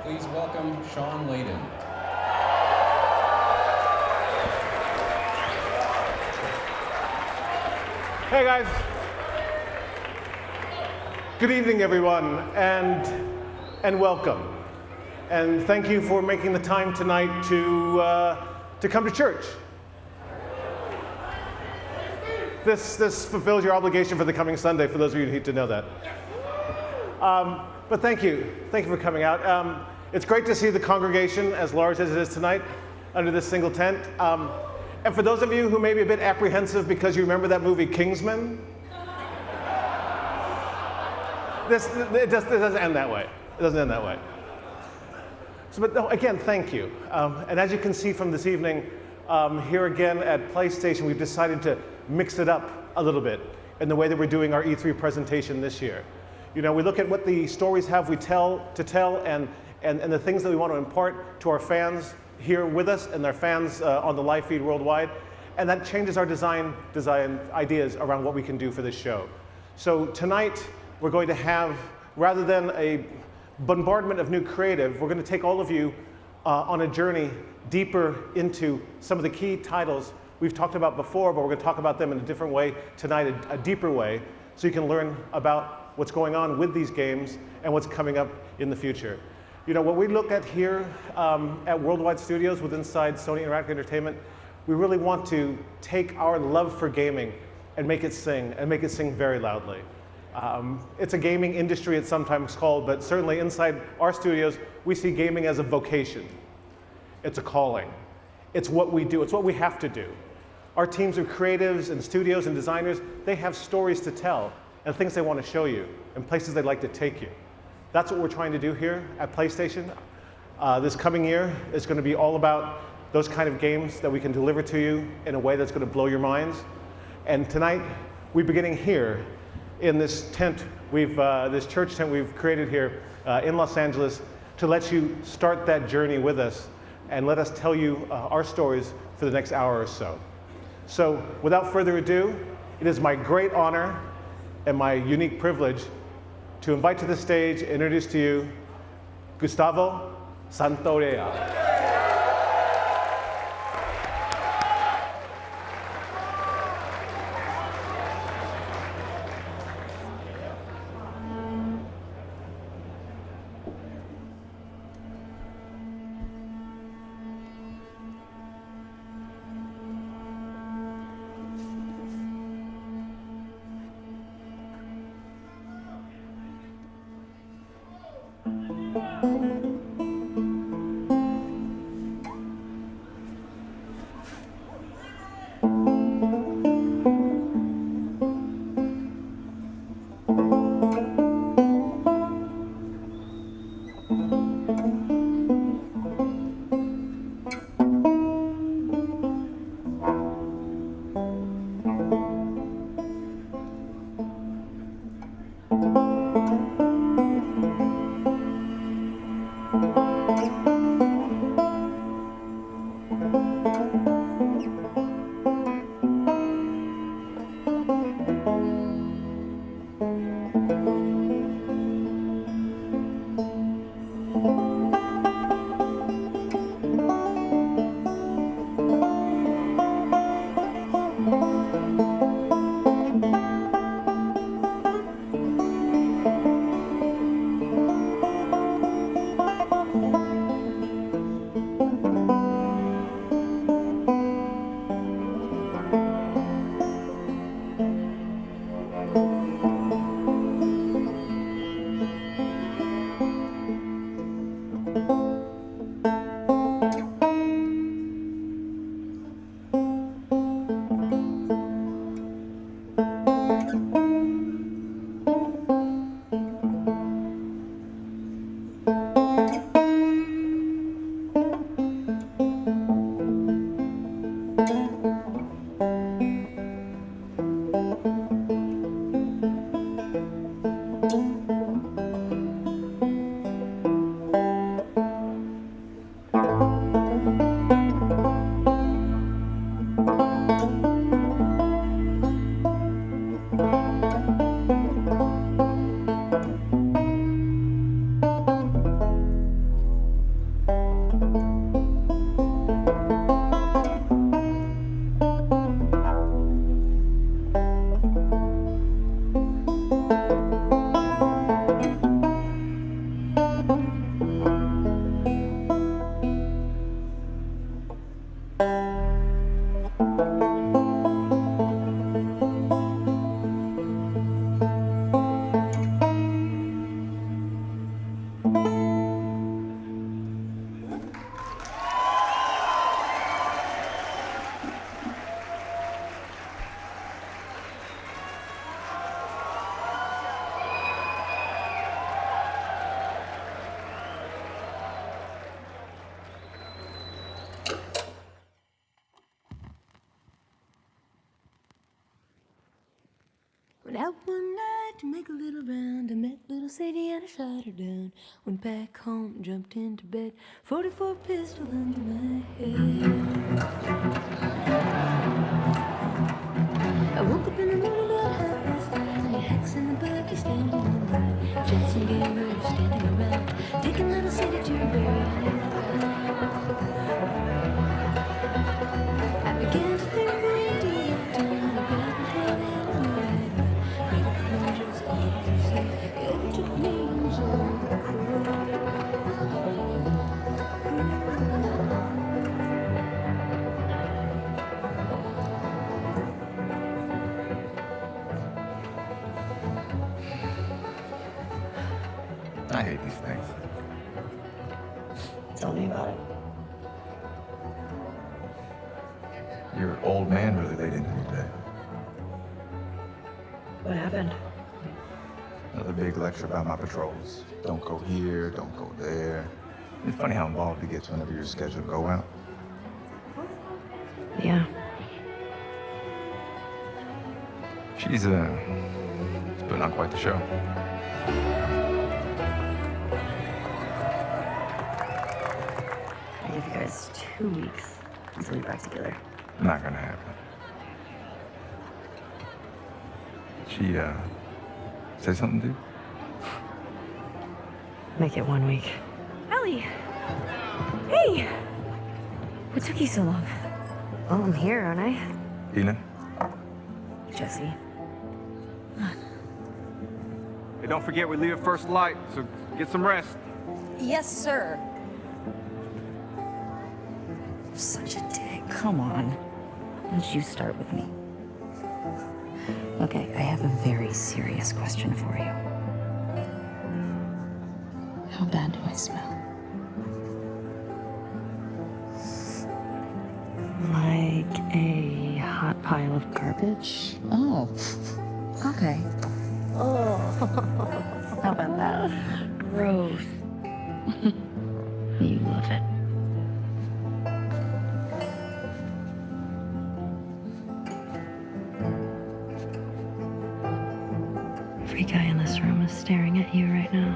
Please welcome Sean Layden. Hey guys. Good evening everyone, and welcome. And thank you for making the time tonight to come to church. This fulfills your obligation for the coming Sunday, for those of you who need to know that. But thank you for coming out. It's great to see the congregation as large as it is tonight under this single tent. And for those of you who may be a bit apprehensive because you remember that movie Kingsman, this doesn't end that way. It doesn't end that way. So, but no, again, thank you. And as you can see from this evening, here again at PlayStation, we've decided to mix it up a little bit in the way that we're doing our E3 presentation this year. You know, we look at what the stories we tell and the things that we want to impart to our fans here with us and their fans on the live feed worldwide. And that changes our design ideas around what we can do for this show. So tonight, we're going to have, rather than a bombardment of new creative, we're going to take all of you on a journey deeper into some of the key titles we've talked about before, but we're going to talk about them in a different way tonight, a deeper way, so you can learn about what's going on with these games and what's coming up in the future. You know, what we look at here at Worldwide Studios with inside Sony Interactive Entertainment, we really want to take our love for gaming and make it sing very loudly. It's a gaming industry, it's sometimes called, but certainly inside our studios, we see gaming as a vocation. It's a calling. It's what we do. It's what we have to do. Our teams of creatives and studios and designers, they have stories to tell and things they want to show you and places they'd like to take you. That's what we're trying to do here at PlayStation. This coming year is going to be all about those kind of games that we can deliver to you in a way that's going to blow your minds. And tonight, we're beginning here in this tent, this church tent we've created here in Los Angeles to let you start that journey with us and let us tell you our stories for the next hour or so. So without further ado, it is my great honor and my unique privilege to invite to the stage and introduce to you Gustavo Santaolalla. Went out one night to make a little round. I met little Sadie and I shot her down. Went back home, jumped into bed, 44 pistol under my head. I woke up in the morning about 9:30. Hacks in the buggy standing in line. Jets and gamers standing around. Taking little Sadie to her burial. I began to think we did that time. I got my head out of my head. Made up the just to say it took me so cool. I hate these things. Tell me about it. Your old man really laid into me today. What happened? Another big lecture about my patrols. Don't go here, don't go there. It's funny how involved he gets whenever you're scheduled to go out. Yeah. She's putting on quite the show. I give you guys 2 weeks until you're back together. Not gonna happen. She, say something to you? Make it 1 week. Ellie! Hey! What took you so long? Oh, I'm here, aren't I? Tina? Jesse. Hey, don't forget we leave at first light, so get some rest. Yes, sir. Such a dick. Come on. Why don't you start with me? Okay, I have a very serious question for you. How bad do I smell? Like a hot pile of garbage? Oh, okay. Oh, how about that? Gross. You love it. Every guy in this room is staring at you right now.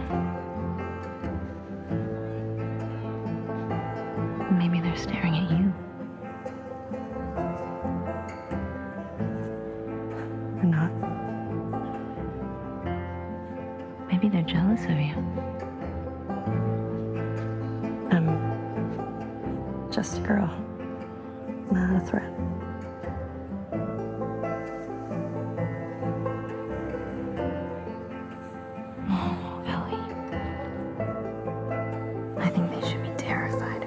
Maybe they're staring at you. Or not. Maybe they're jealous of you. I'm just a girl, not a threat. Oh, Ellie. I think they should be terrified.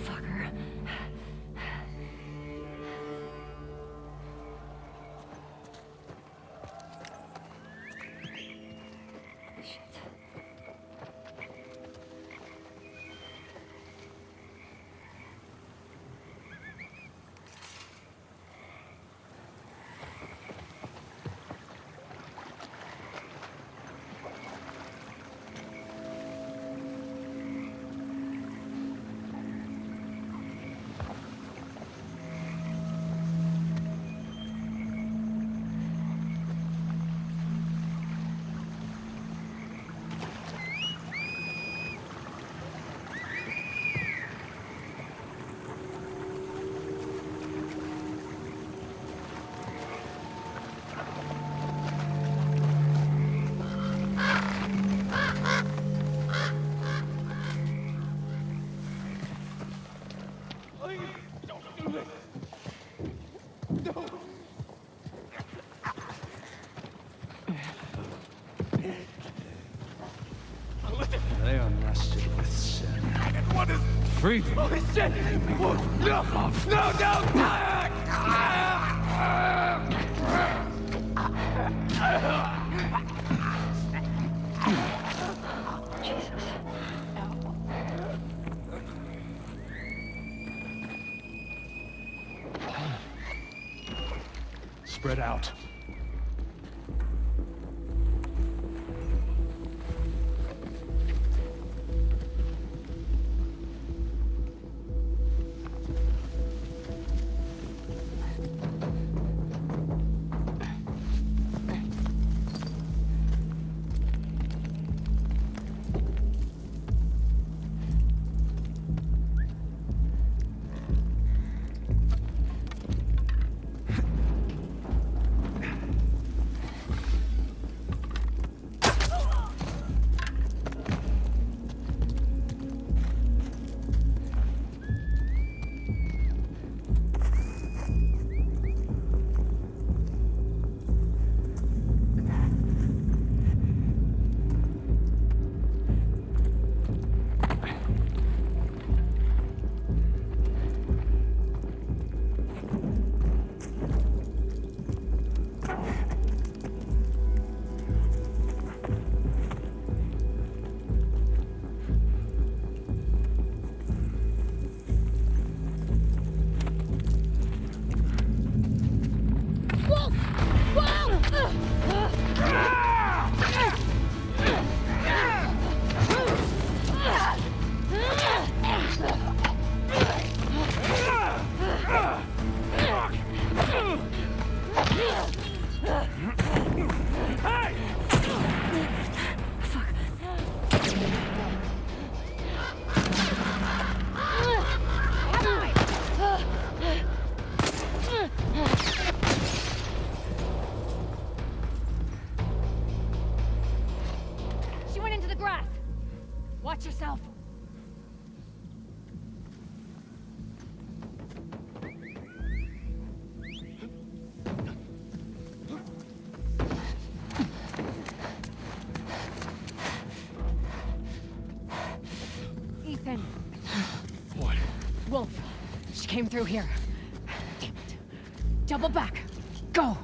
Fucker. Shit. They are nested with sin. What is breathing? Holy shit! No! No! Jesus. Spread out. Watch yourself. Ethan. What? Wolf. She came through here. Damn it. Double back. Go.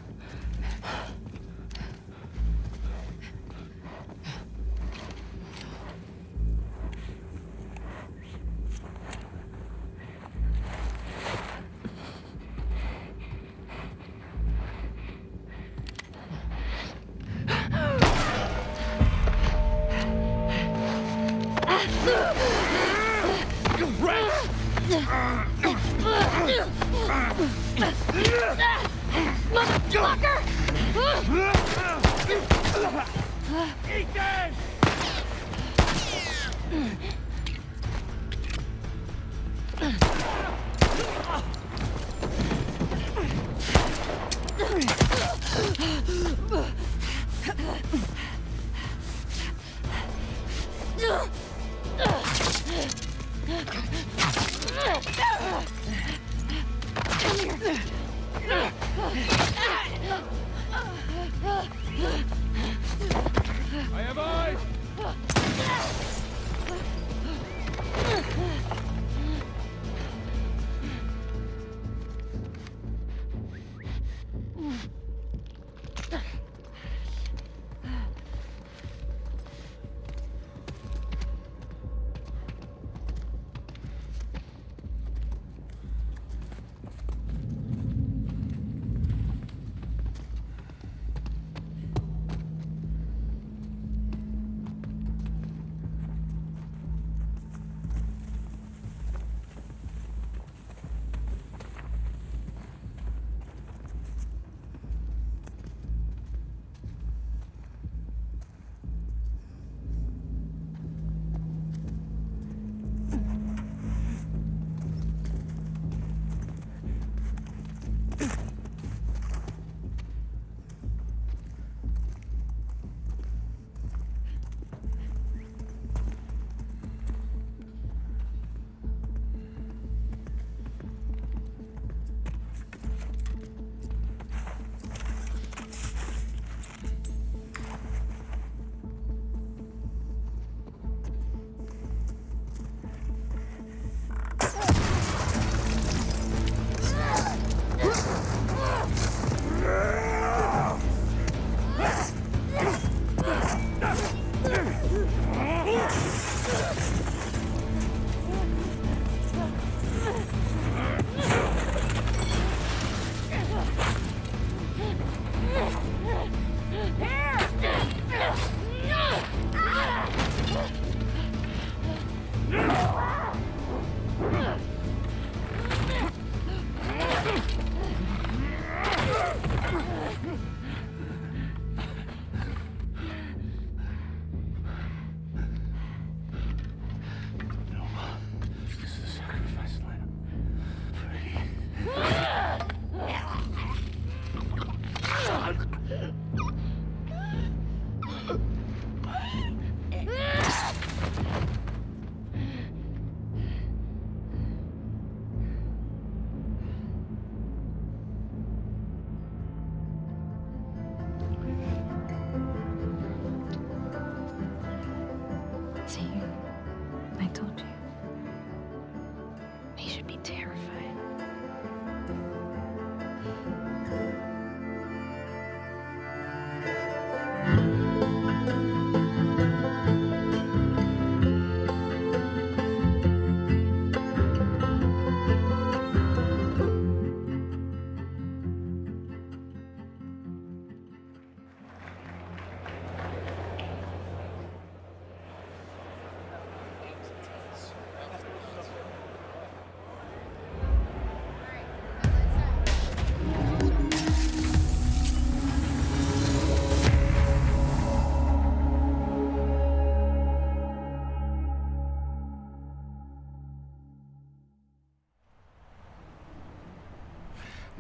Motherfucker! Ethan! I have eyes!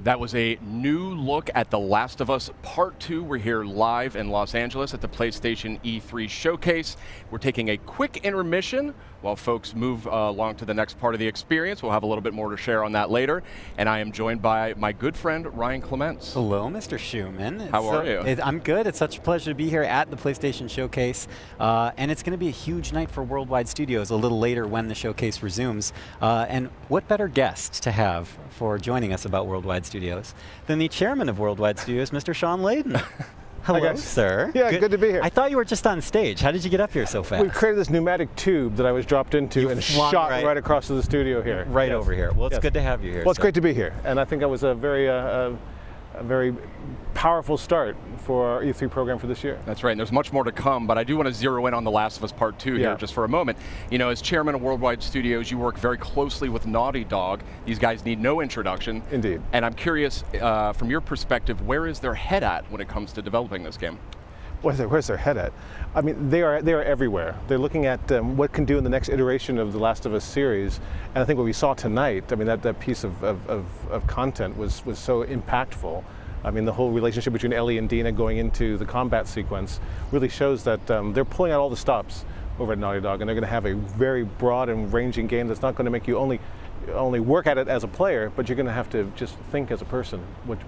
That was a new look at The Last of Us Part 2. We're here live in Los Angeles at the PlayStation E3 Showcase. We're taking a quick intermission while folks move along to the next part of the experience. We'll have a little bit more to share on that later. And I am joined by my good friend, Ryan Clements. Hello, Mr. Schumann. How are you? I'm good. It's such a pleasure to be here at the PlayStation Showcase. And it's going to be a huge night for Worldwide Studios a little later when the showcase resumes. And what better guest to have for joining us about Worldwide Studios than the chairman of Worldwide Studios, Mr. Sean Layden. Hello, sir. Yeah, good to be here. I thought you were just on stage. How did you get up here so fast? We created this pneumatic tube that I was dropped into and shot right across to the studio here. Right over here. Well, it's good to have you here. Well, it's great to be here. And I think that was a very powerful start for our E3 program for this year. That's right, and there's much more to come, but I do want to zero in on The Last of Us Part 2 here just for a moment. You know, as chairman of Worldwide Studios, you work very closely with Naughty Dog. These guys need no introduction. Indeed. And I'm curious, from your perspective, where is their head at when it comes to developing this game? Where's their head at? I mean, they are everywhere. They're looking at what can do in the next iteration of the Last of Us series, and I think what we saw tonight, I mean, that piece of content was so impactful. I mean, the whole relationship between Ellie and Dina going into the combat sequence really shows that they're pulling out all the stops over at Naughty Dog, and they're going to have a very broad and ranging game that's not going to make you only work at it as a player, but you're going to have to just think as a person what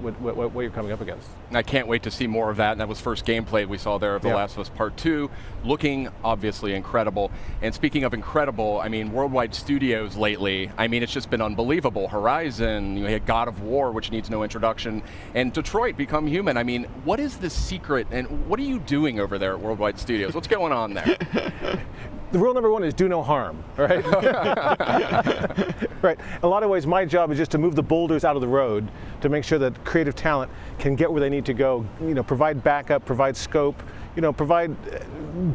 you're coming up against. And I can't wait to see more of that, and that was first gameplay we saw there of The Last of Us Part 2, looking obviously incredible. And speaking of incredible, I mean, Worldwide Studios lately, I mean, it's just been unbelievable. Horizon, you had God of War, which needs no introduction, and Detroit Become Human. I mean, what is the secret, and what are you doing over there at Worldwide Studios? What's going on there? The rule number one is do no harm, right? Right. In a lot of ways, my job is just to move the boulders out of the road to make sure that creative talent can get where they need to go. You know, provide backup, provide scope. You know, provide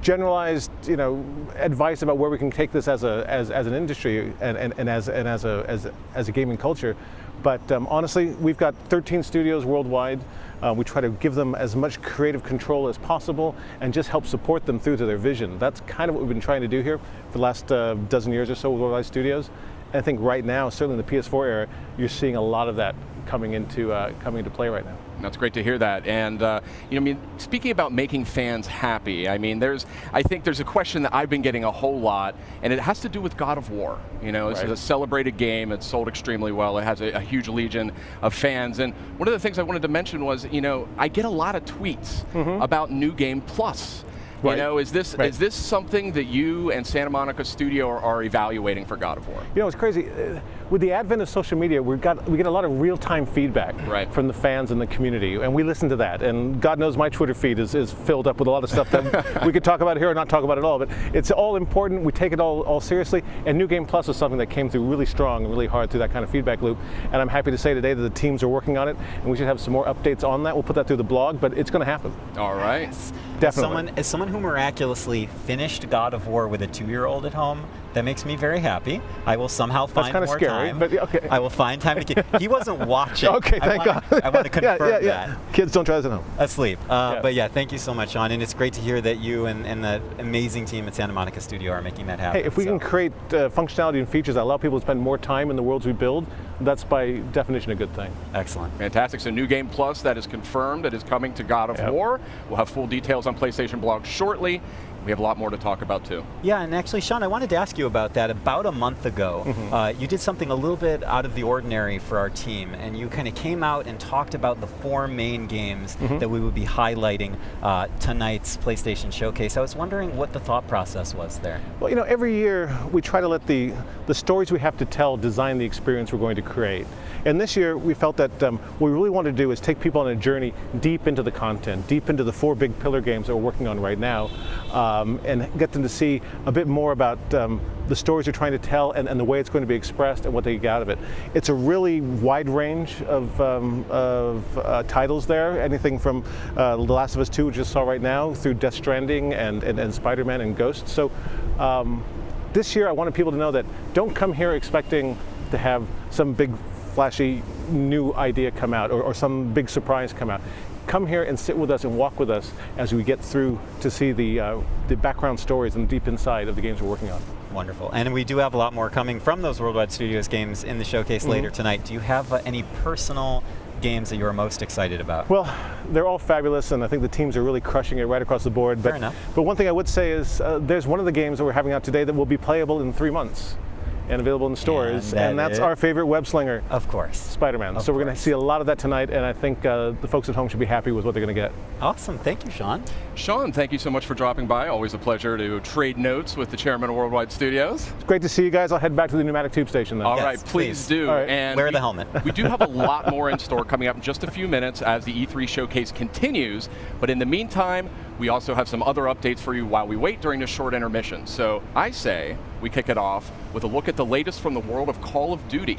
generalized, advice about where we can take this as an industry and as a gaming culture. But honestly, we've got 13 studios worldwide. We try to give them as much creative control as possible and just help support them through to their vision. That's kind of what we've been trying to do here for the last dozen years or so with Worldwide Studios. And I think right now, certainly in the PS4 era, you're seeing a lot of that coming into play right now. That's great to hear that. And I mean, speaking about making fans happy, I mean, I think there's a question that I've been getting a whole lot, and it has to do with God of War. You know, it's a celebrated game. It's sold extremely well. It has a huge legion of fans. And one of the things I wanted to mention was, I get a lot of tweets about New Game Plus. You know, is this something that you and Santa Monica Studio are evaluating for God of War? You know, it's crazy. With the advent of social media, we get a lot of real-time feedback from the fans and the community, and we listen to that. And God knows my Twitter feed is filled up with a lot of stuff that we could talk about here or not talk about at all. But it's all important. We take it all seriously. And New Game Plus is something that came through really strong and really hard through that kind of feedback loop. And I'm happy to say today that the teams are working on it, and we should have some more updates on that. We'll put that through the blog, but it's going to happen. All right. Definitely. As someone who miraculously finished God of War with a 2-year-old at home, that makes me very happy. I will somehow find more time. But okay. I will find time to He wasn't watching. Okay, thank God. I want to confirm that. Kids, don't try this at home. Asleep. But yeah, thank you so much, Sean. And it's great to hear that you and the amazing team at Santa Monica Studio are making that happen. Hey, if we can create functionality and features that allow people to spend more time in the worlds we build, that's by definition a good thing. Excellent. Fantastic. So New Game Plus, that is confirmed. That is coming to God of War. We'll have full details on PlayStation blog shortly. We have a lot more to talk about too. Yeah, and actually, Sean, I wanted to ask you about that. About a month ago, you did something a little bit out of the ordinary for our team, and you kind of came out and talked about the 4 main games that we would be highlighting tonight's PlayStation Showcase. I was wondering what the thought process was there. Well, you know, every year we try to let the stories we have to tell design the experience we're going to create. And this year we felt that what we really want to do is take people on a journey deep into the content, deep into the 4 big pillar games that we're working on right now, and get them to see a bit more about the stories you're trying to tell and the way it's going to be expressed and what they get out of it. It's a really wide range of titles there, anything from The Last of Us 2, which you just saw right now, through Death Stranding and Spider-Man and Ghost. So this year I wanted people to know that don't come here expecting to have some big flashy new idea come out or some big surprise come out. Come here and sit with us and walk with us as we get through to see the background stories and deep inside of the games we're working on. Wonderful. And we do have a lot more coming from those Worldwide Studios games in the showcase later tonight. Do you have any personal games that you're most excited about? Well, they're all fabulous, and I think the teams are really crushing it right across the board. Fair enough. But one thing I would say is there's one of the games that we're having out today that will be playable in 3 months and available in stores, and that's our favorite web slinger. Of course. Spider-Man. So we're going to see a lot of that tonight, and I think the folks at home should be happy with what they're going to get. Awesome. Thank you, Sean. Sean, thank you so much for dropping by. Always a pleasure to trade notes with the chairman of Worldwide Studios. It's great to see you guys. I'll head back to the pneumatic tube station then. All right, please do. All right. And Wear the helmet. We do have a lot more in store coming up in just a few minutes as the E3 showcase continues. But in the meantime, we also have some other updates for you while we wait during this short intermission. So I say we kick it off with a look at the latest from the world of Call of Duty.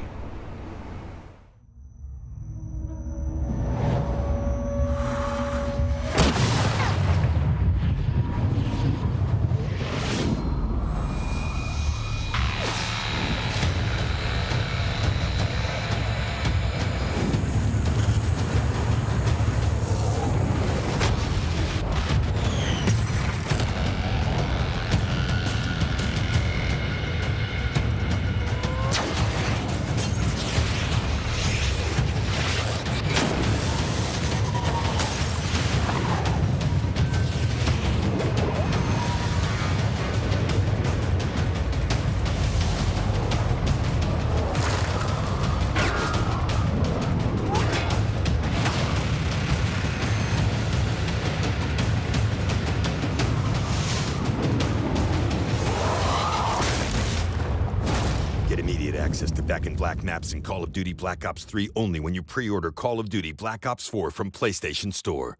Access to Back in Black maps in Call of Duty Black Ops 3 only when you pre-order Call of Duty Black Ops 4 from PlayStation Store.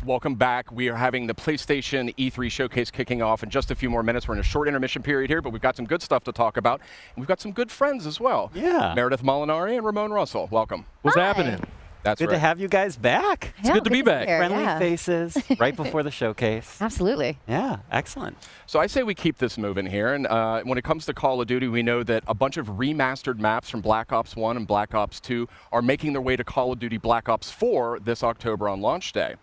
Welcome back. We are having the PlayStation E3 showcase kicking off in just a few more minutes. We're in a short intermission period here, but we've got some good stuff to talk about. And we've got some good friends as well. Yeah. Meredith Molinari and Ramon Russell. Welcome. What's happening? That's Good right. to have you guys back. It's good to be back. Friendly faces right before the showcase. Absolutely. Yeah, excellent. So I say we keep this moving here. And when it comes to Call of Duty, we know that a bunch of remastered maps from Black Ops 1 and Black Ops 2 are making their way to Call of Duty Black Ops 4 this October on launch day.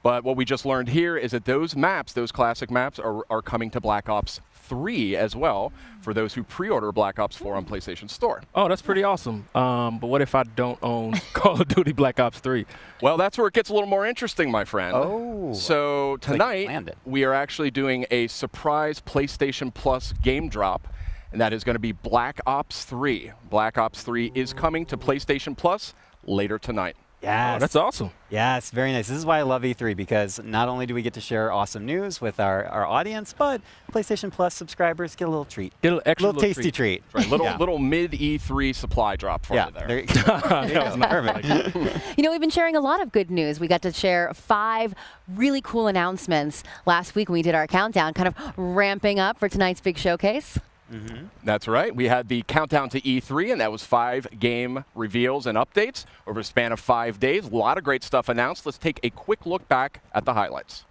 But what we just learned here is that those maps, those classic maps, are coming to Black Ops 3 as well for those who pre-order Black Ops 4 on PlayStation Store. Oh, that's pretty awesome. But what if I don't own Call of Duty Black Ops 3? Well, that's where it gets a little more interesting, my friend. Oh. So tonight, we are actually doing a surprise PlayStation Plus game drop, and that is going to be Black Ops 3. Black Ops 3 is coming to PlayStation Plus later tonight. Yes. Oh, that's awesome. Yes, very nice. This is why I love E3, because not only do we get to share awesome news with our audience, but PlayStation Plus subscribers get a little treat. Get a little extra little tasty treat. Right. Little mid E3 supply drop for you there. There you go. Perfect. You know, we've been sharing a lot of good news. We got to share 5 really cool announcements last week when we did our countdown, kind of ramping up for tonight's big showcase. Mm-hmm. That's right. We had the countdown to E3, and that was 5 game reveals and updates over a span of 5 days. A lot of great stuff announced. Let's take a quick look back at the highlights.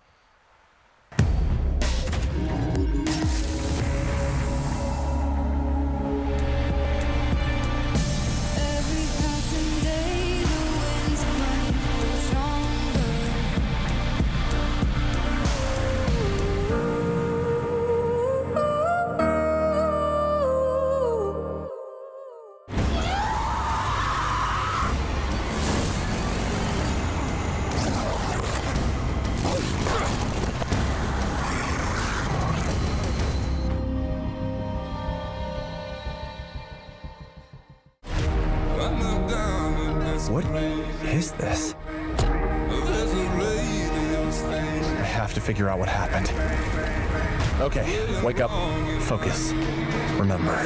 What is this? I have to figure out what happened. Okay, wake up, focus, remember.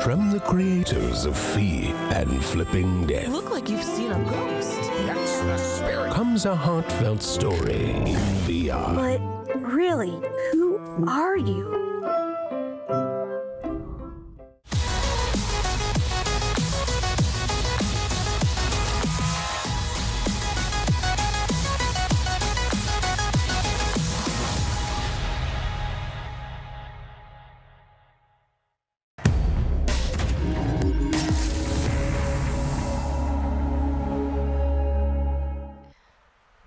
From the creators of Fique and Flipping Death. You look like you've seen a ghost. That's the spirit. Comes a heartfelt story in VR. But really, who are you?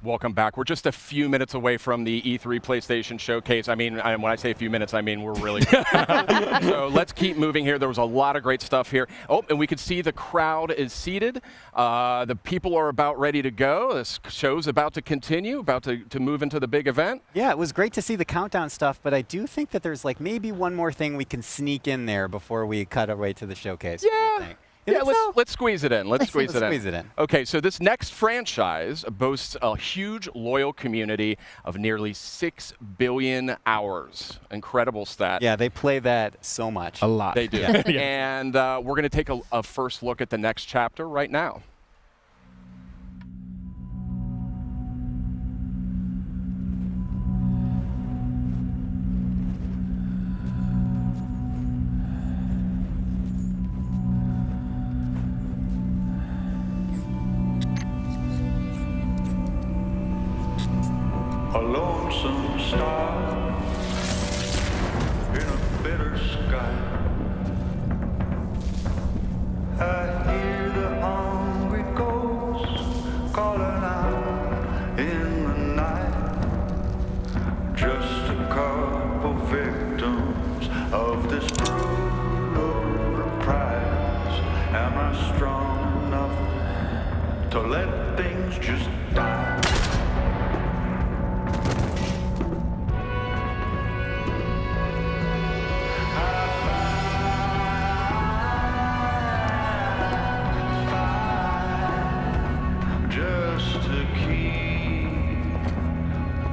Welcome back. We're just a few minutes away from the E3 PlayStation Showcase. I mean, when I say a few minutes, I mean we're really So let's keep moving here. There was a lot of great stuff here. Oh, and we could see the crowd is seated. The people are about ready to go. This show's about to continue, about to move into the big event. Yeah, it was great to see the countdown stuff, but I do think that there's like maybe one more thing we can sneak in there before we cut away to the showcase. Yeah. Yeah, let's squeeze it in. Let's squeeze it in. Okay, so this next franchise boasts a huge loyal community of nearly 6 billion hours. Incredible stat. Yeah, they play that so much. A lot. They do. And we're going to take a first look at the next chapter right now. A lonesome star in a bitter sky. I hear the hungry ghosts calling out in the night. Just a couple victims of this brutal reprise. Am I strong enough to let things just die?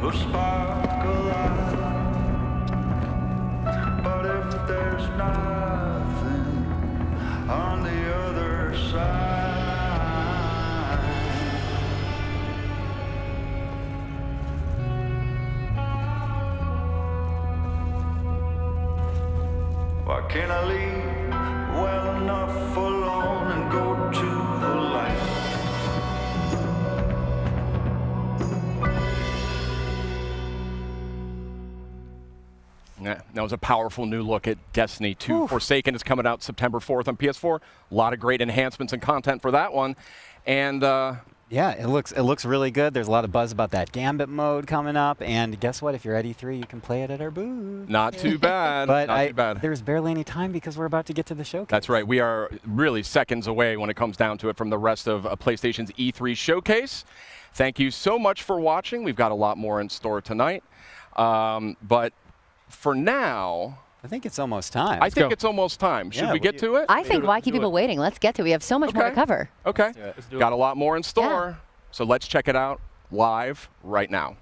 The spark alive. But if there's nothing on the other side, why can't I leave well enough alone and go to the light? Yeah, that was a powerful new look at Destiny 2. Forsaken is coming out September 4th on PS4. A lot of great enhancements and content for that one. And yeah, it looks really good. There's a lot of buzz about that Gambit mode coming up. And guess what? If you're at E3, you can play it at our booth. Not too bad. But not too bad. There's barely any time because we're about to get to the showcase. That's right. We are really seconds away when it comes down to it from the rest of PlayStation's E3 showcase. Thank you so much for watching. We've got a lot more in store tonight. But for now, I think it's almost time. I think it's almost time. Should we get to it? I think why keep people waiting? Let's get to it. We have so much more to cover. Okay. Got a lot more in store. So let's check it out live right now.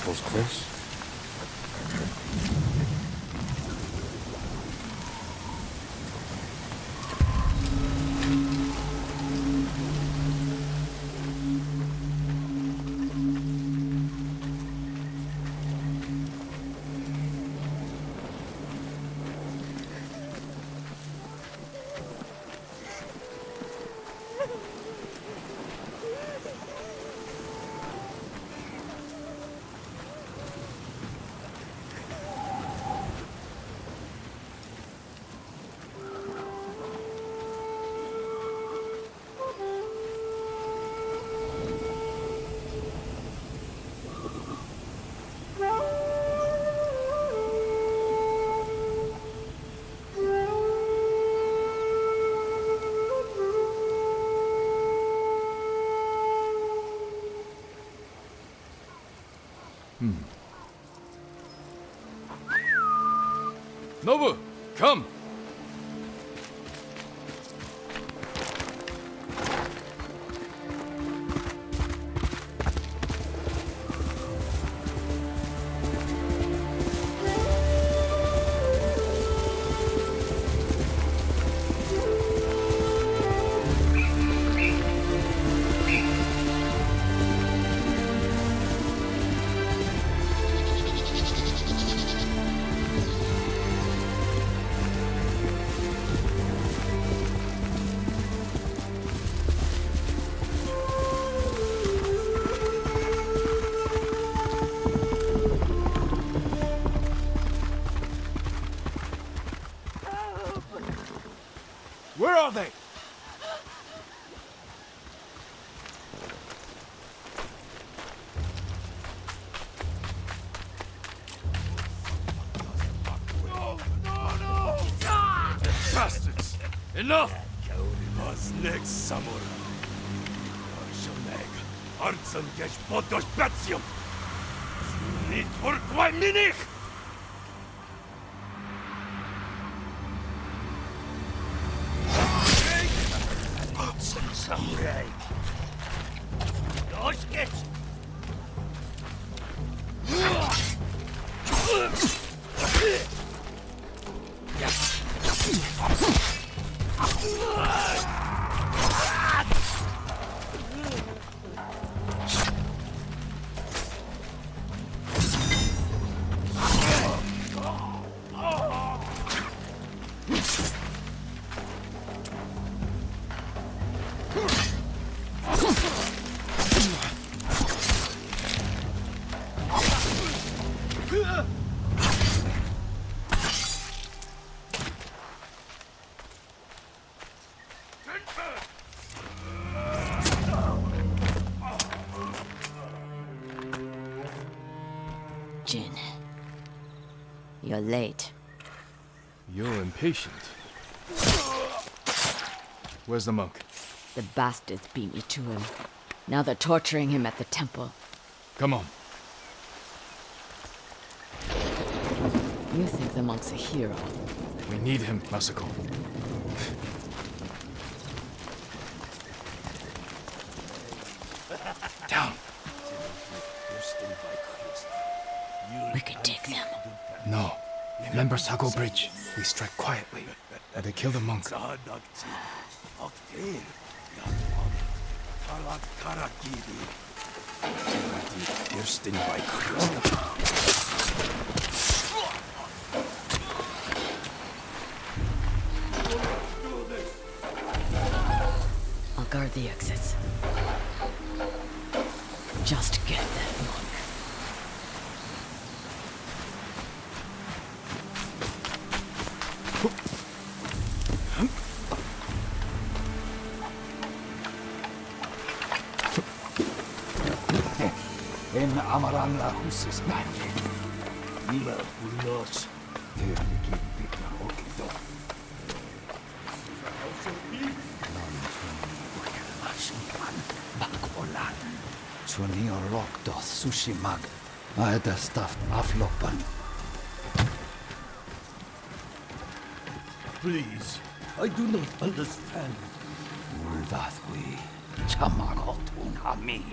was close. Nobu, come! Where are they? Bastards! Enough! Was next samurai. Arshoneg, Artsan gesh podosh batsium. Sunit urkwai minich! Artsan samurai. Dosh gesh! Jin, you're late. You're impatient. Where's the monk? The bastards beat me to him. Now they're torturing him at the temple. Come on. You think the monk's a hero? We need him, Masako. Down. We could take them. No. Remember Sago Bridge? We strike quietly. They kill the monk. I'll guard the exits. Just get that monk. En amaran la husis manje. Nila ulos. Terniki bigna okito. Bakolan. Suni orokto sushi mag. Aeda stuffed aflopan. Please, I do not understand. Uldathwi. Chamagotun hami.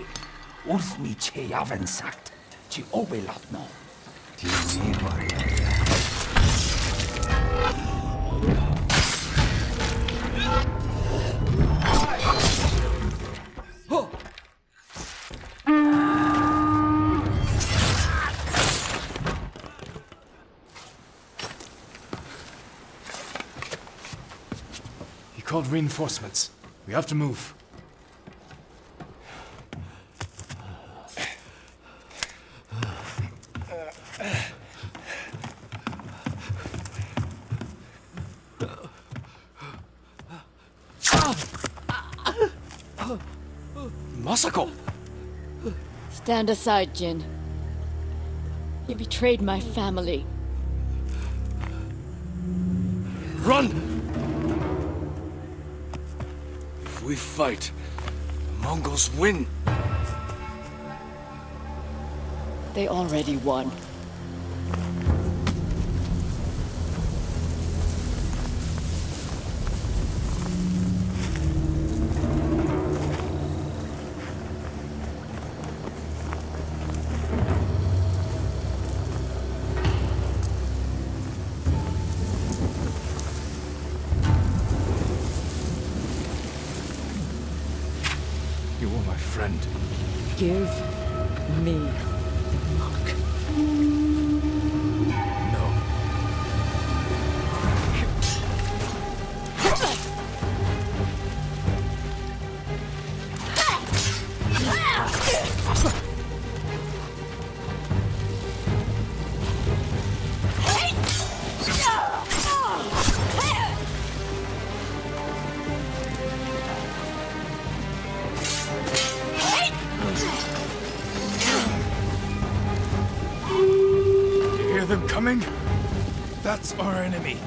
Urthmi che yaven sagt. Tu obéis lentement. He called reinforcements. We have to move. Masako! Stand aside, Jin. You betrayed my family. Run! If we fight, the Mongols win. They already won. You were my friend. Give me luck. No. You hear them coming? That's our enemy.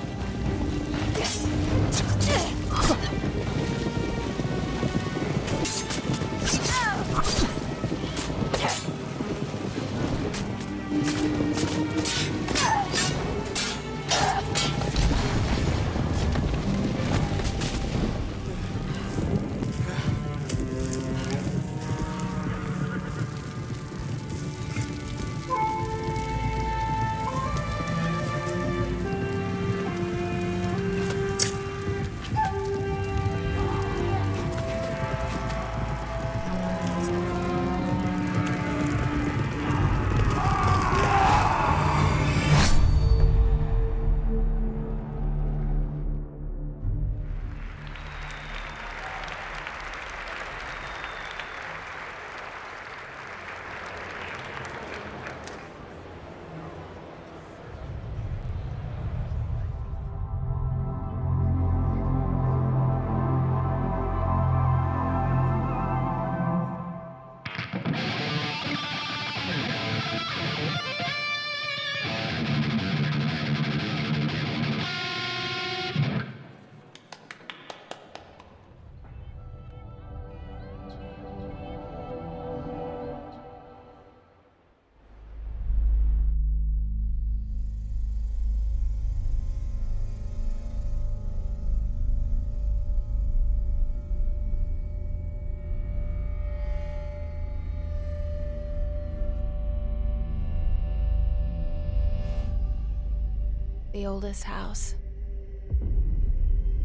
The oldest house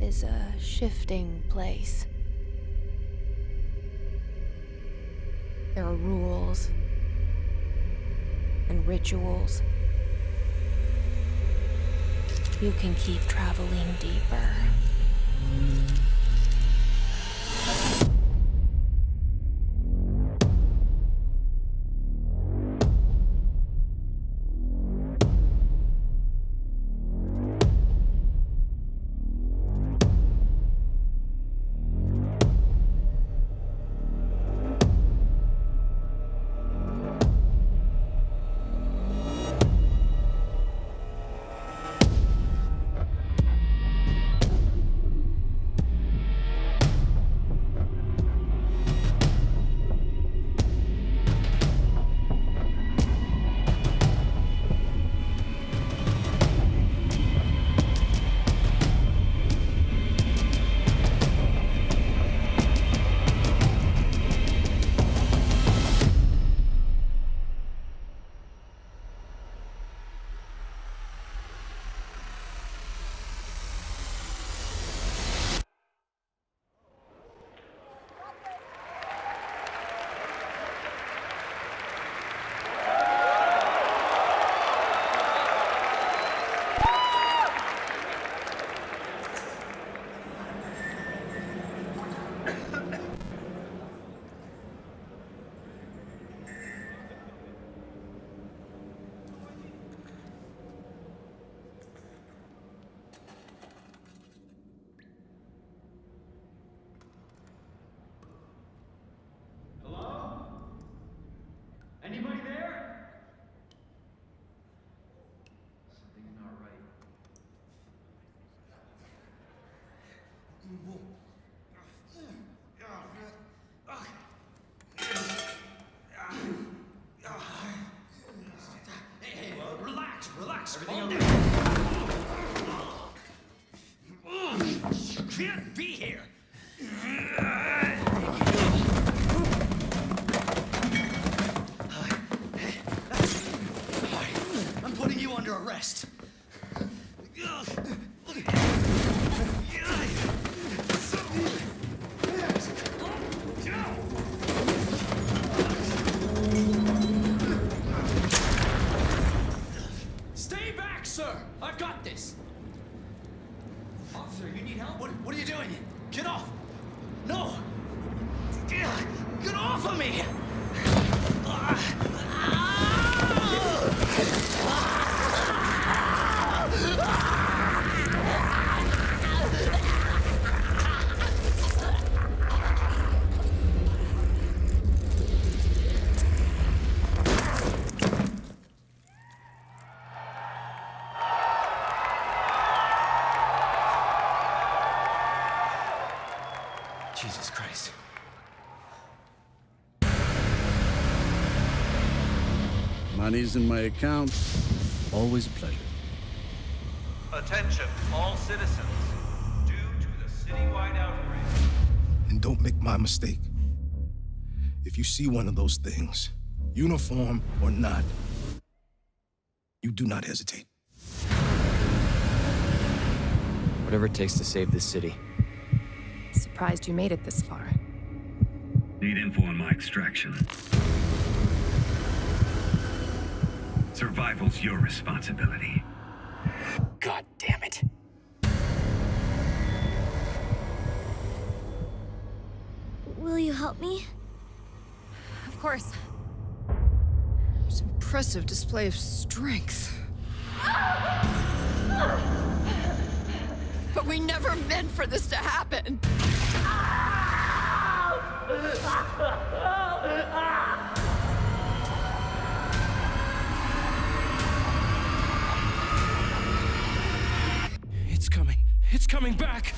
is a shifting place. There are rules and rituals. You can keep traveling deeper. Relax. Calm down. You can't be here. I'm putting you under arrest. Stay back, sir! I've got this! Officer, you need help? What are you doing? Get off! No! Get off of me! Jesus Christ. Money's in my account. Always a pleasure. Attention, all citizens. Due to the citywide outrage. And don't make my mistake. If you see one of those things, uniform or not, you do not hesitate. Whatever it takes to save this city. Surprised you made it this far. Need info on my extraction. Survival's your responsibility. God damn it. Will you help me? Of course. It's an impressive display of strength. But we never meant for this to happen. It's coming. It's coming back!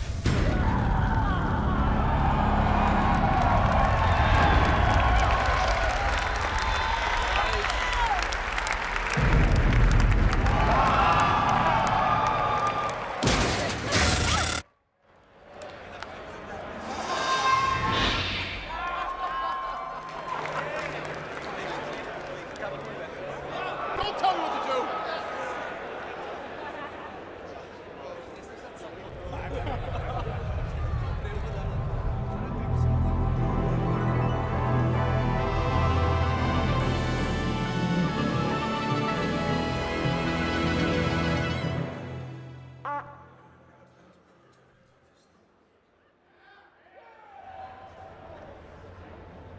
Don't tell me what to do!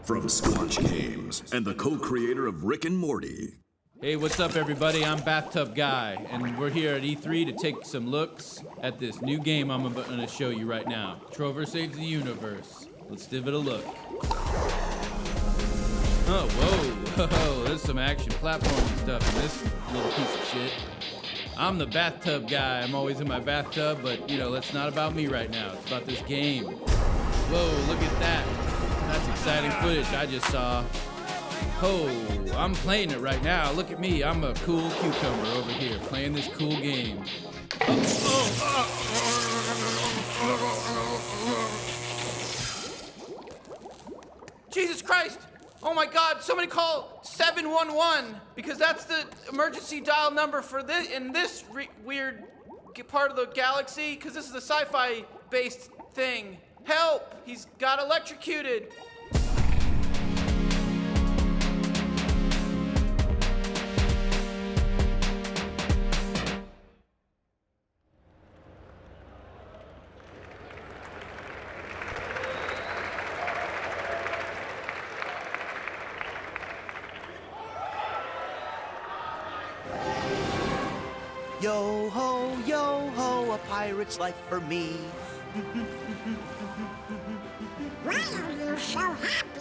From Squanch Games and the co-creator of Rick and Morty. Hey, what's up, everybody? I'm Bathtub Guy, and we're here at E3 to take some looks at this new game I'm going to show you right now. Trover Saves the Universe. Let's give it a look. Oh, whoa, there's some action platforming stuff in this little piece of shit. I'm the Bathtub Guy. I'm always in my bathtub, but, you know, that's not about me right now. It's about this game. Whoa, look at that. That's exciting footage I just saw. Oh, I'm playing it right now. Look at me. I'm a cool cucumber over here playing this cool game. Jesus Christ! Oh my God, somebody call 711 because that's the emergency dial number for this in this weird part of the galaxy because this is a sci-fi based thing. Help! He's got electrocuted. Yo ho, a pirate's life for me. Why are you so happy?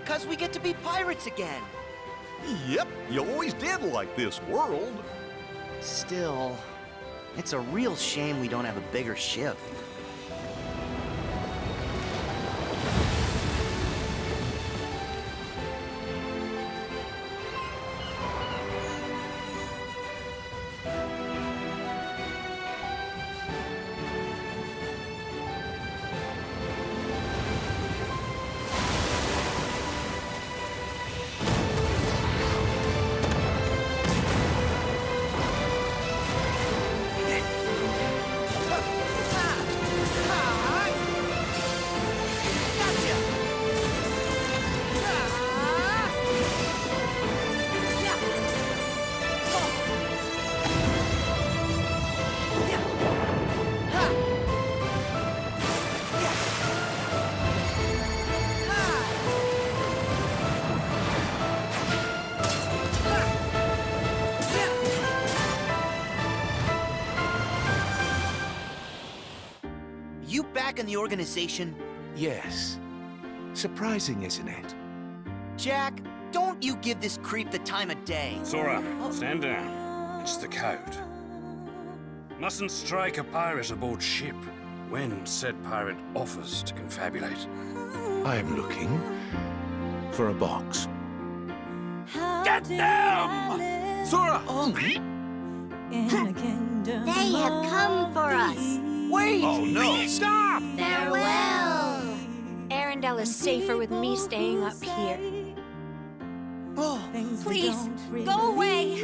'Cause we get to be pirates again. Yep, you always did like this world. Still, it's a real shame we don't have a bigger ship. the organization? Yes. Surprising, isn't it? Jack, don't you give this creep the time of day. Sora, stand down. It's the code. Mustn't strike a pirate aboard ship when said pirate offers to confabulate. I'm looking for a box. Get them! Sora! They have come for us. Wait! Oh no! Stop! Farewell. Arendelle is safer with me staying up here. Oh, Please, go away.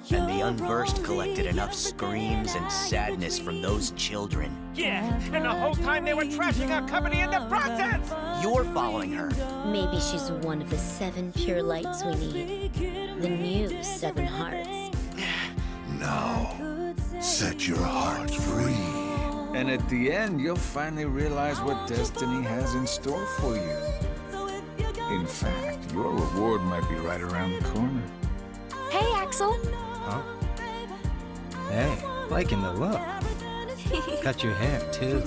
And the unversed collected enough screams and sadness from those children. Yeah, and the whole time they were trashing our company in the process! You're following her. Maybe she's one of the 7 pure lights we need. The new 7 hearts. Now, set your heart free. And at the end, you'll finally realize what destiny has in store for you. In fact, your reward might be right around the corner. Hey, Axel. Huh? Hey, liking the look. Cut your hair, too.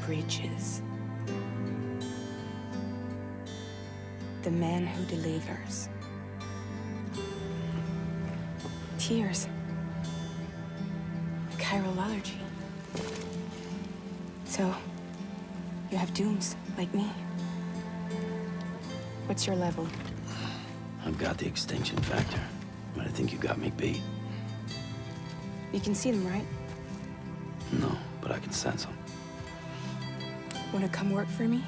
Breaches. The man who delivers. Tears. Chiral allergy. So, you have dooms like me. What's your level? I've got the extinction factor, but I think you got me beat. You can see them, right? No, but I can sense them. Wanna come work for me?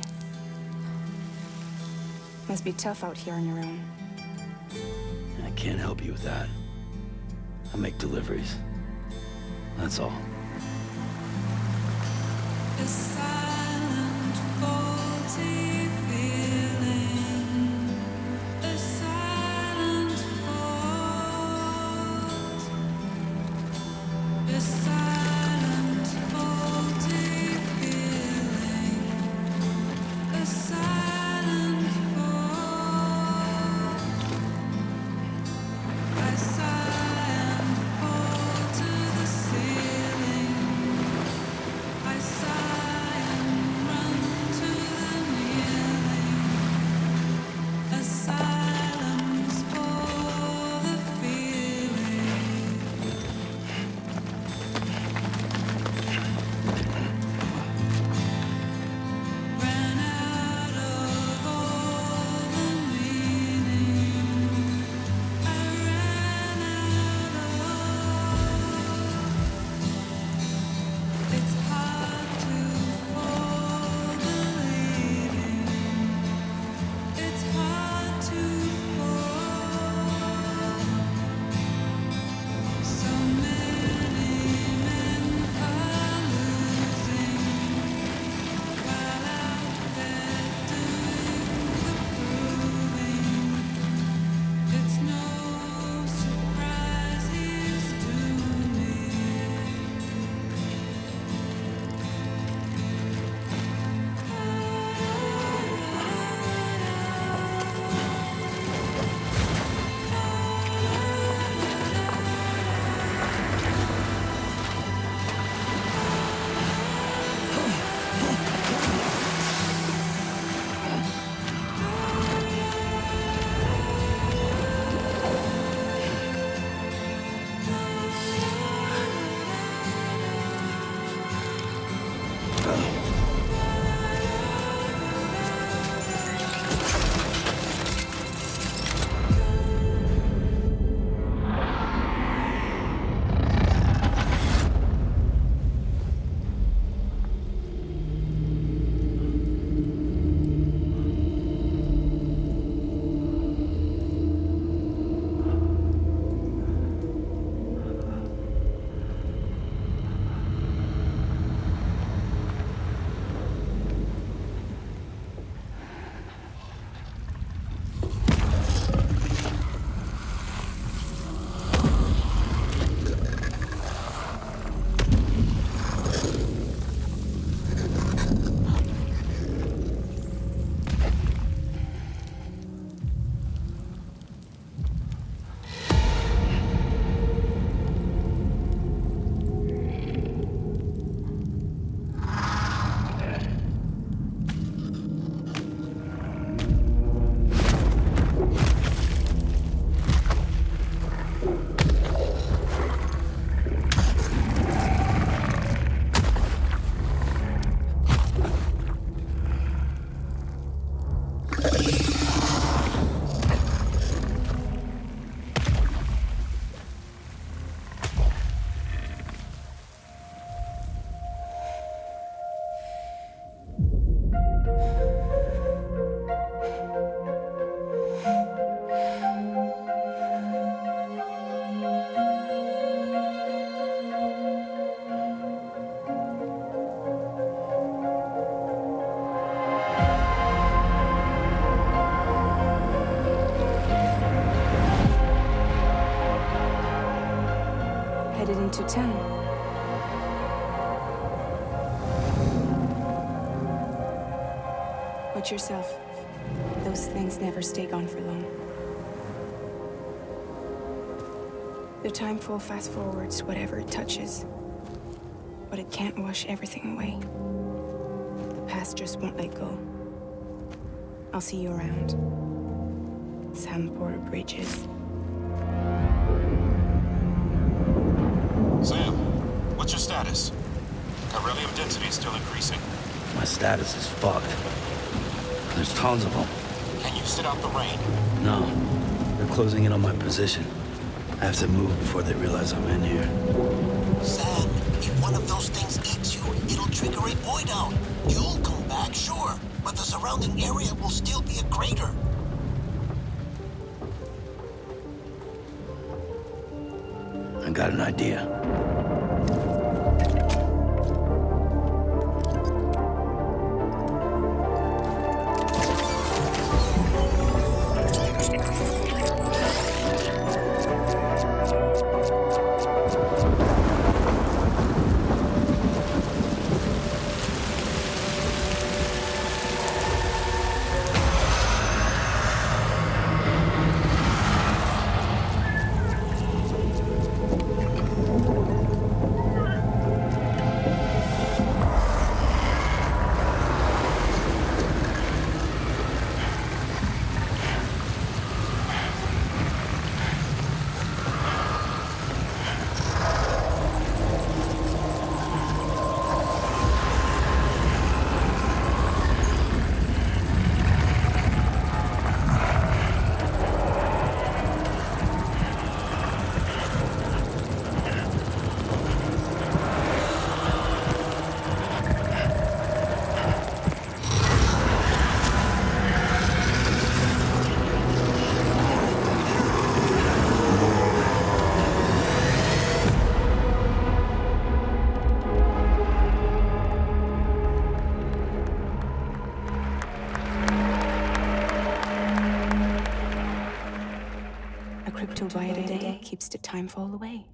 Must be tough out here on your own. I can't help you with that. I make deliveries. That's all. Headed into town. Watch yourself. Those things never stay gone for long. The timefall fast forwards whatever it touches, but it can't wash everything away. The past just won't let go. I'll see you around. Sam Porter Bridges. Sam, what's your status? Chiralium density is still increasing. My status is fucked. There's tons of them. Can you sit out the rain? No, they're closing in on my position. I have to move before they realize I'm in here. Sam, if one of those things eats you, it'll trigger a void out. You'll come back, sure, but the surrounding area will still be a crater. I got an idea. Bite a day keeps the timefall away.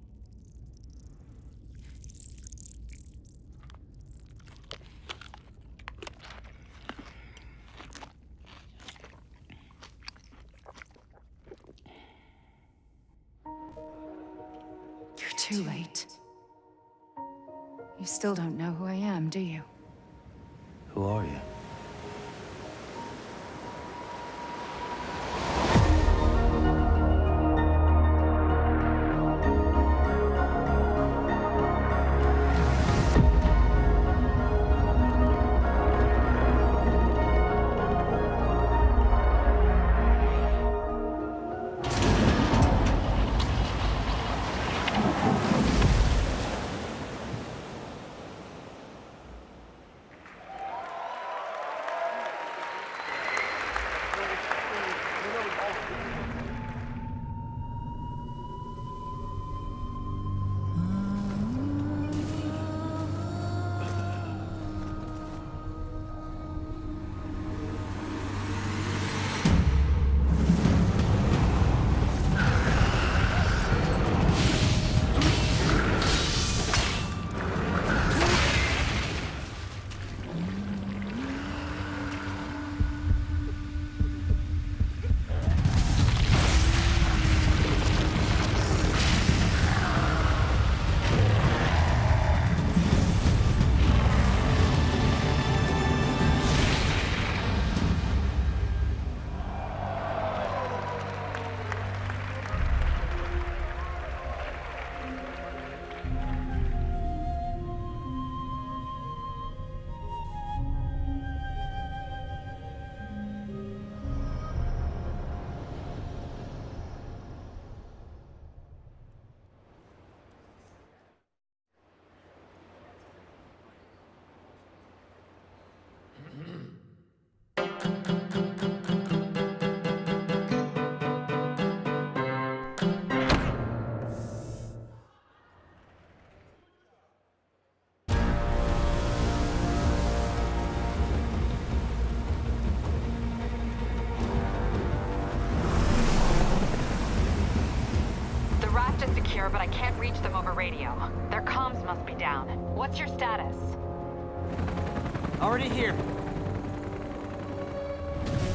You're too late. You still don't know who I am, do you? Who are you? But I can't reach them over radio. Their comms must be down. What's your status? Already here.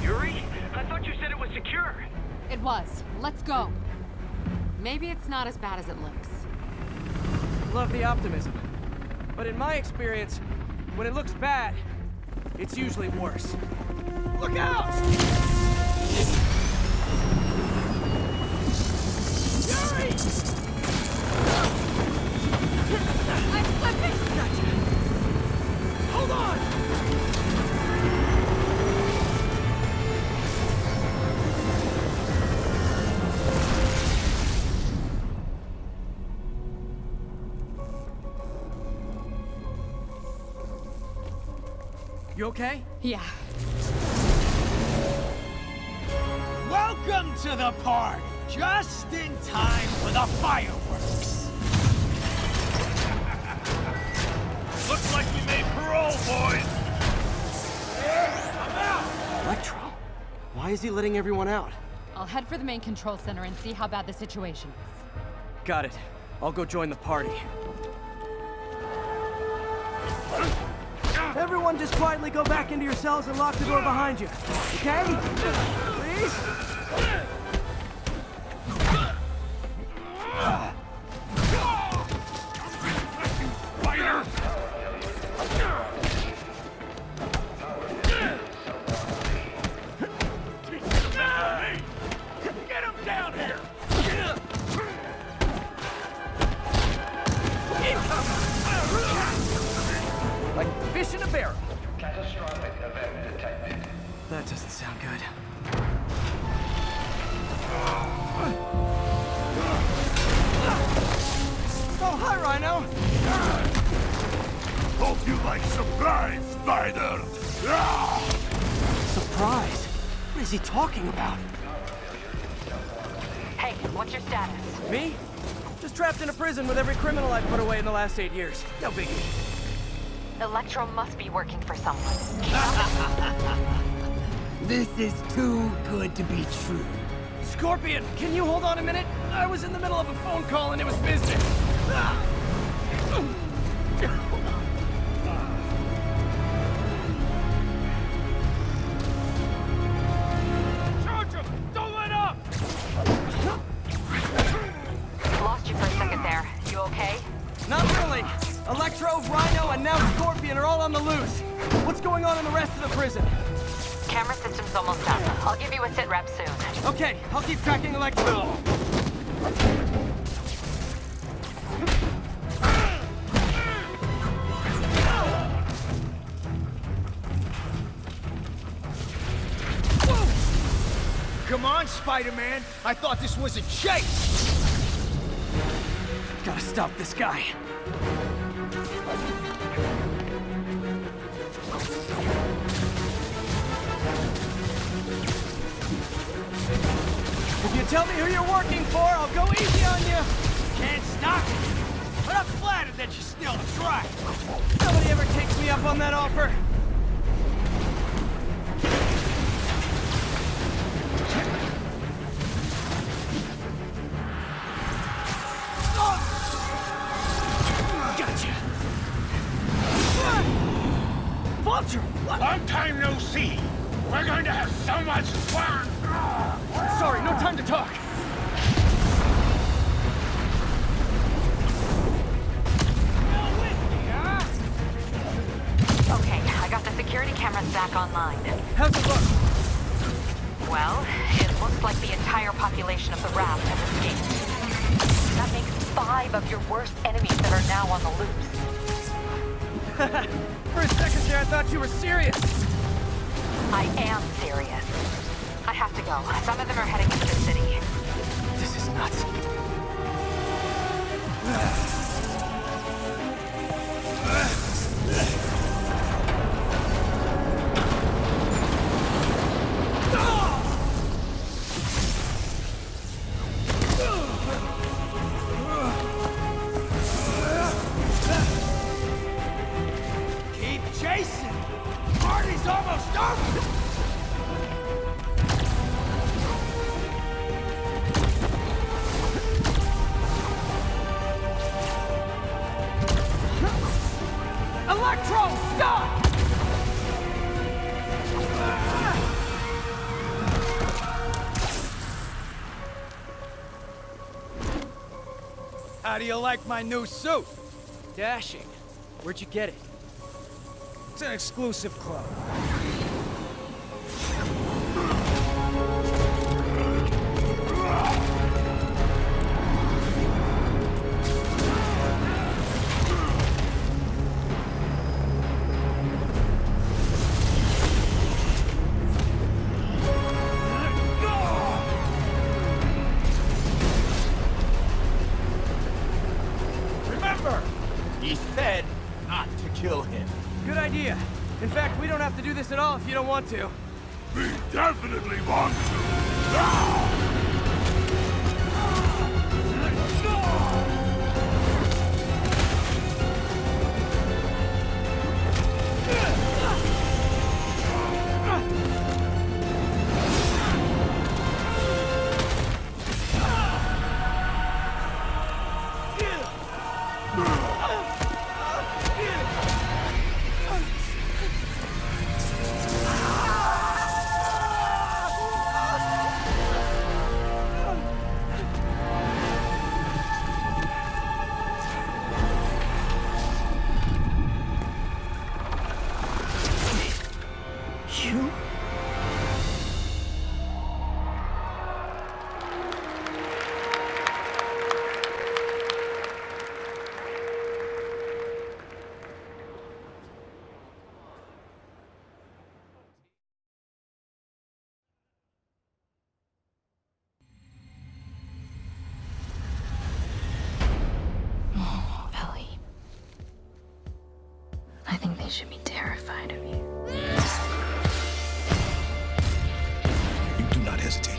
Yuri? I thought you said it was secure. It was. Let's go. Maybe it's not as bad as it looks. Love the optimism. But in my experience, when it looks bad, it's usually worse. Look out! Yuri! I'm slipping! Gotcha. Hold on! You okay? Yeah. Welcome to the party! Just in time for the fireworks! Looks like we made parole, boys! I'm out! Electro? Why is he letting everyone out? I'll head for the main control center and see how bad the situation is. Got it. I'll go join the party. Everyone just quietly go back into your cells and lock the door behind you. Okay? Please? Fighter! Get him down here! Like fish in a barrel. Catastrophic event detected. That doesn't sound good. Oh, hi, Rhino! Hope you like surprise, Spider! Surprise? What is he talking about? Hey, what's your status? Me? Just trapped in a prison with every criminal I've put away in the last 8 years. No biggie. Electro must be working for someone. This is too good to be true. Scorpion, can you hold on a minute? I was in the middle of a phone call and it was business. Charge him! Don't let up! Lost you for a second there. You okay? Not really. Electro, Rhino, and now Scorpion are all on the loose. What's going on in the rest of the prison? Camera system's almost up. I'll give you a sit rep soon. Okay, I'll keep tracking Electro. Come on, Spider-Man! I thought this was a chase! Gotta stop this guy. If you tell me who you're working for, I'll go easy on you. Can't stop it! But I'm flattered that you still try! Nobody ever takes me up on that offer. Gotcha! Vulture! What? Long time no see! We're going to have so much fun! Sorry, no time to talk. Okay, I got the security cameras back online. How's it look? Well, it looks like the entire population of the raft has escaped. That makes 5 of your worst enemies that are now on the loose. For a second there, I thought you were serious. I am serious. I have to go. Some of them are heading into the city. This is nuts. Keep chasing! Party's almost over! Electro, stop! How do you like my new suit? Dashing. Where'd you get it? It's an exclusive club. Remember, he said not to kill him. Good idea. In fact, we don't have to do this at all if you don't want to. We definitely want to. I think they should be terrified of you. You do not hesitate.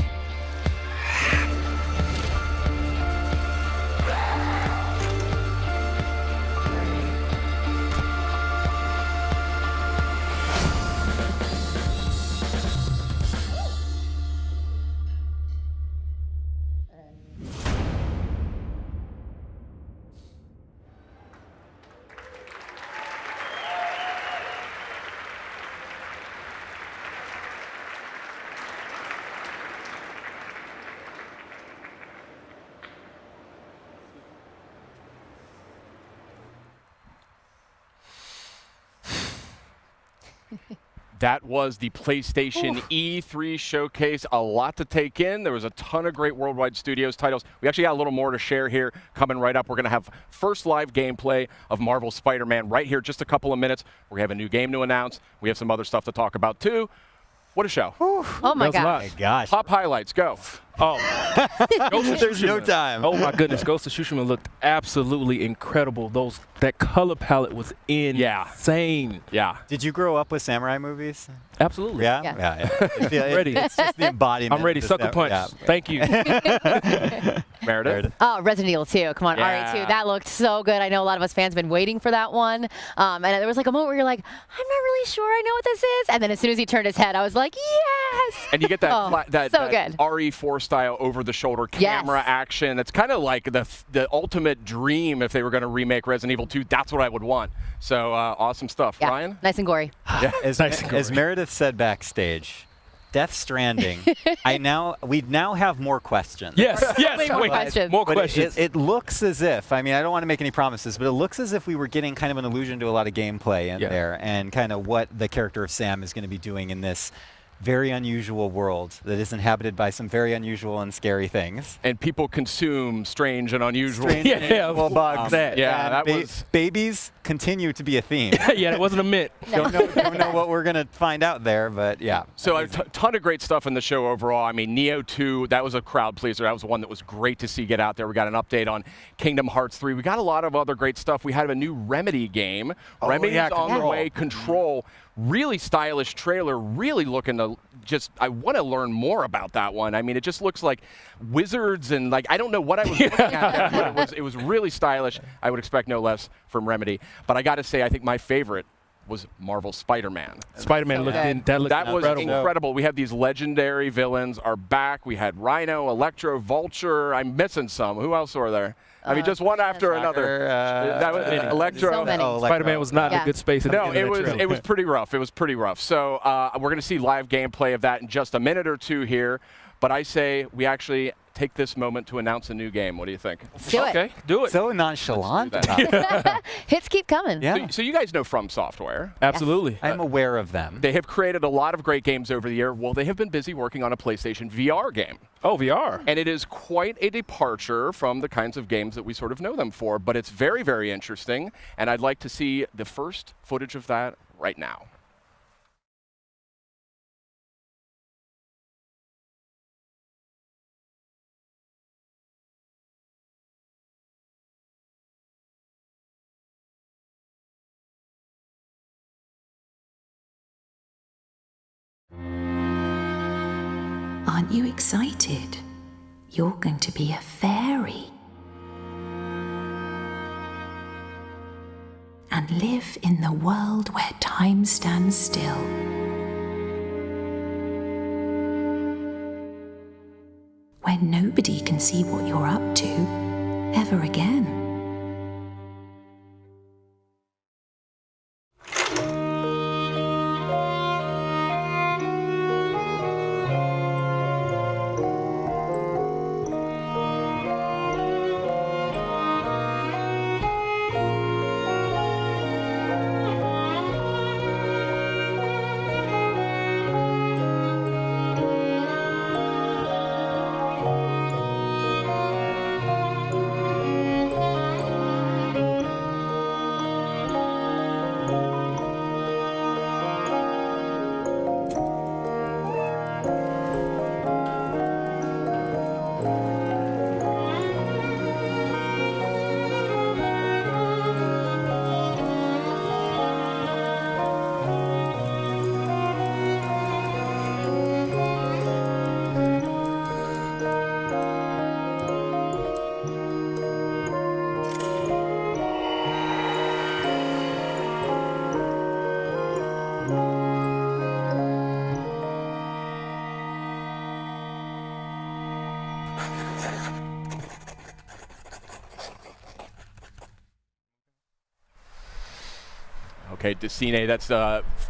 That was the PlayStation E3 showcase. A lot to take in. There was a ton of great Worldwide Studios titles. We actually got a little more to share here coming right up. We're going to have first live gameplay of Marvel's Spider-Man right here, just a couple of minutes. We have a new game to announce. We have some other stuff to talk about too. What a show. Oh my gosh. Pop highlights, go. Oh, There's no time. Oh my goodness, Ghost of Tsushima looked absolutely incredible. That color palette was insane. Yeah. Did you grow up with samurai movies? Absolutely. Yeah? Yeah. Ready. It's just the embodiment. I'm ready. of the Sucker punch. Yeah. Thank you. Meredith. Oh, Resident Evil 2. Come on, Yeah. RE2. That looked so good. I know a lot of us fans have been waiting for that one. And there was like a moment where you're like, I'm not really sure I know what this is. And then as soon as he turned his head, I was like, yes! And you get that, that so good. RE4 style over-the-shoulder camera action. It's kind of like the ultimate dream if they were going to remake Resident Evil 2. That's what I would want. So awesome stuff. Yeah. Ryan? Nice and gory. Yeah. As Meredith said backstage, Death Stranding, we now have more questions. Yes, more questions. More But questions. It looks as if, I mean, I don't want to make any promises, but it looks as if we were getting kind of an allusion to a lot of gameplay in there and kind of what the character of Sam is going to be doing in this very unusual world that is inhabited by some very unusual and scary things. And people consume strange and unusual, bugs. That was... Babies continue to be a theme. Yeah, it wasn't a myth. Don't know what we're going to find out there, but yeah. So a ton of great stuff in the show overall. I mean, Neo 2, that was a crowd pleaser. That was one that was great to see get out there. We got an update on Kingdom Hearts 3. We got a lot of other great stuff. We had a new Remedy game. Remedy's on the way. Control. Really stylish trailer. Really looking to I want to learn more about that one. I mean, it just looks like wizards and I don't know what I was looking at there, but it was really stylish. I would expect no less from Remedy. But I got to say, I think my favorite was Marvel's Spider-Man. Spider-Man looked that was incredible. incredible. We have these legendary villains are back. We had Rhino, Electro, Vulture. I'm missing some. Who else are there? I mean, just one after another. That was Electro. So many. Spider-Man was not in a good space. At the end of that trailer. It was pretty rough. It was pretty rough. So we're going to see live gameplay of that in just a minute or two here. But I say we actually take this moment to announce a new game. What do you think? Do it. Okay, do it. So nonchalant. Hits keep coming. Yeah. So you guys know From Software. Absolutely. I'm aware of them. They have created a lot of great games over the year. Well, they have been busy working on a PlayStation VR game. Oh, VR. And it is quite a departure from the kinds of games that we sort of know them for, but it's very, very interesting. And I'd like to see the first footage of that right now. Aren't you excited? You're going to be a fairy. And live in the world where time stands still. Where nobody can see what you're up to ever again. Okay, Decine, that's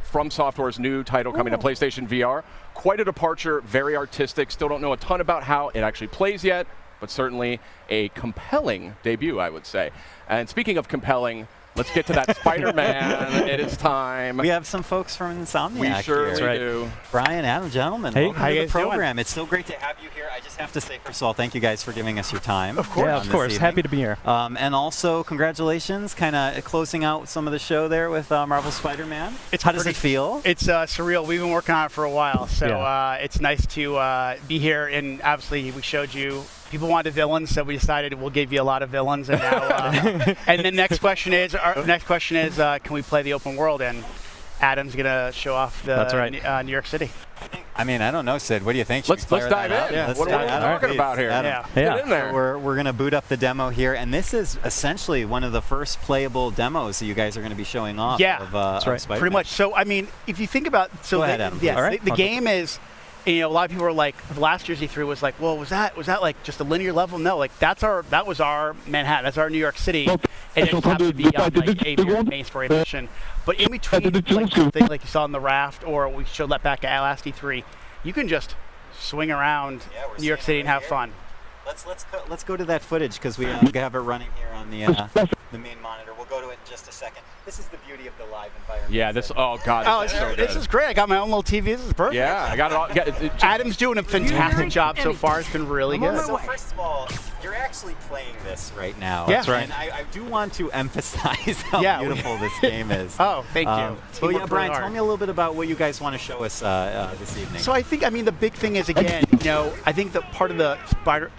From Software's new title coming to PlayStation VR. Quite a departure, very artistic. Still don't know a ton about how it actually plays yet, but certainly a compelling debut, I would say. And speaking of compelling, let's get to that Spider-Man. It is time. We have some folks from Insomniac We surely here. do. Brian, Adam, gentlemen, hey, welcome to the program. It's so great to have you here. I just have to say, first of all, thank you guys for giving us your time. Of course. Yeah, of course. Happy to be here. And also, congratulations, kind of closing out some of the show there with Marvel Spider-Man. How does it feel? It's surreal. We've been working on it for a while, so it's nice to be here. And obviously, we showed you. People wanted villains, so we decided we'll give you a lot of villains. And now, and the next question is, can we play the open world? And Adam's gonna show off the New York City. I mean, I don't know, Sid. What do you think? Let's dive in. Yeah, what are we talking about here? Get in there. We're going to boot up the demo here, and this is essentially one of the first playable demos that you guys are going to be showing off. Yeah, of Spider-Man. Pretty much. So, I mean, if you think about, Go ahead, Adam. Yes, the game is. You know, a lot of people were like, last year's E3 was like, well, was that like just a linear level? No, like that was our Manhattan, that's our New York City, and it happens to be on like a main story mission. But in between, like something like you saw on the raft, or we showed that back at last E3, you can just swing around New York City and have fun. Let's go to that footage because we have it running here on the main monitor. We'll go to it in just a second. This is the beauty of the live environment. Yeah, this. Oh God. This is great. I got my own little TV. This is perfect. Yeah, I got it all. Adam's doing a fantastic job so far. It's been really good. So first of all, you're actually playing this right now. Yeah. That's right. And I do want to emphasize how beautiful this game is. Oh, thank you. But yeah, Brian, tell me a little bit about what you guys want to show us this evening. So I think, the big thing is, again, I think that part of the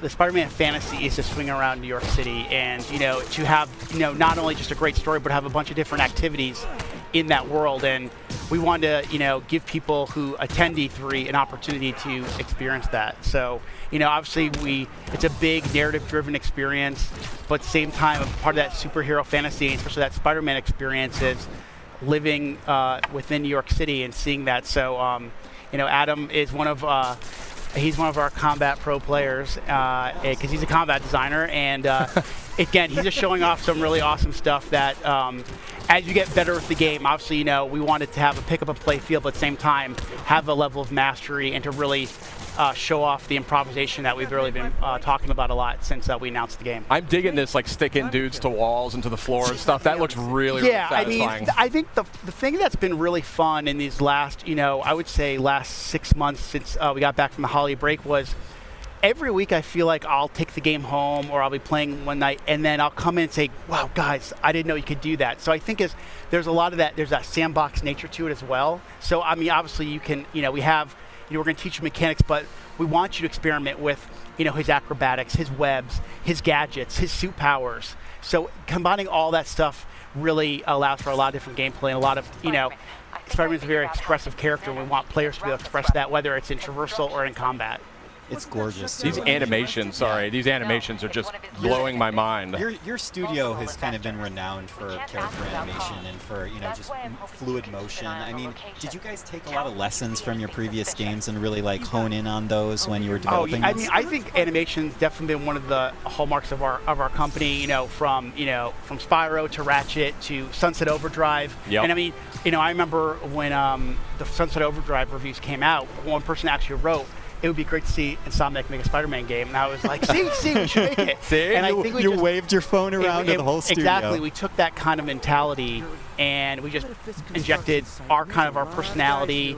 Spider-Man fantasy is to swing around New York City and, to have, not only just a great story, but have a bunch of different activities in that world. And we wanted to, give people who attend E3 an opportunity to experience that. So, obviously it's a big narrative-driven experience, but at the same time, part of that superhero fantasy, especially that Spider-Man experience, is living within New York City and seeing that. So, Adam is one of He's one of our combat pro players because he's a combat designer, and again, he's just showing off some really awesome stuff that as you get better with the game, obviously, we wanted to have a pick up and play feel, but at the same time, have a level of mastery and to really show off the improvisation that we've really been talking about a lot since we announced the game. I'm digging this, like sticking dudes to walls and to the floor and stuff. That looks really satisfying. I mean, I think the thing that's been really fun in these last, I would say last 6 months since we got back from the holiday break was every week I feel like I'll take the game home or I'll be playing one night and then I'll come in and say, wow, guys, I didn't know you could do that. So I think there's a lot of that, there's that sandbox nature to it as well. So, I mean, obviously you can, we have, we're going to teach you mechanics, but we want you to experiment with, his acrobatics, his webs, his gadgets, his suit powers. So combining all that stuff really allows for a lot of different gameplay and a lot of, Spider-Man's a very expressive character, and we want players to be able to express that, whether it's in traversal or in combat. It's gorgeous. These animations, these animations are just blowing my mind. Your studio has kind of been renowned for character animation and for just fluid motion. I mean, did you guys take a lot of lessons from your previous games and really like hone in on those when you were developing? I mean, I think animation's definitely been one of the hallmarks of our company. From Spyro to Ratchet to Sunset Overdrive. Yep. And I mean, I remember when the Sunset Overdrive reviews came out, one person actually wrote, it would be great to see Insomniac make a Spider-Man game. And I was like, see, we should make it. See? And I think you waved your phone around to the whole studio. Exactly. We took that kind of mentality and we just injected our personality,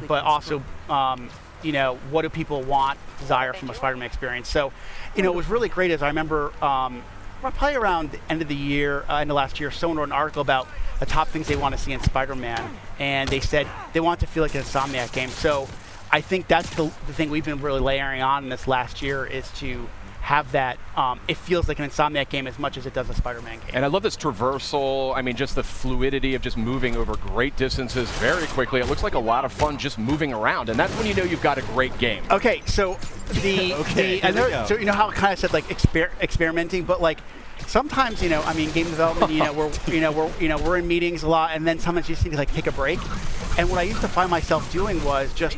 but also, what do people want, desire from a Spider-Man experience. So, it was really great as I remember probably around the end of the year, end of last year, someone wrote an article about the top things they want to see in Spider-Man. And they said they want it to feel like an Insomniac game. So I think that's the thing we've been really layering on in this last year is to have that, it feels like an Insomniac game as much as it does a Spider-Man game. And I love this traversal, I mean, just the fluidity of just moving over great distances very quickly. It looks like a lot of fun just moving around, and that's when you know you've got a great game. Okay, so so how I kind of said like experimenting, but like sometimes, game development, we're in meetings a lot, and then sometimes you just need to like take a break. And what I used to find myself doing was just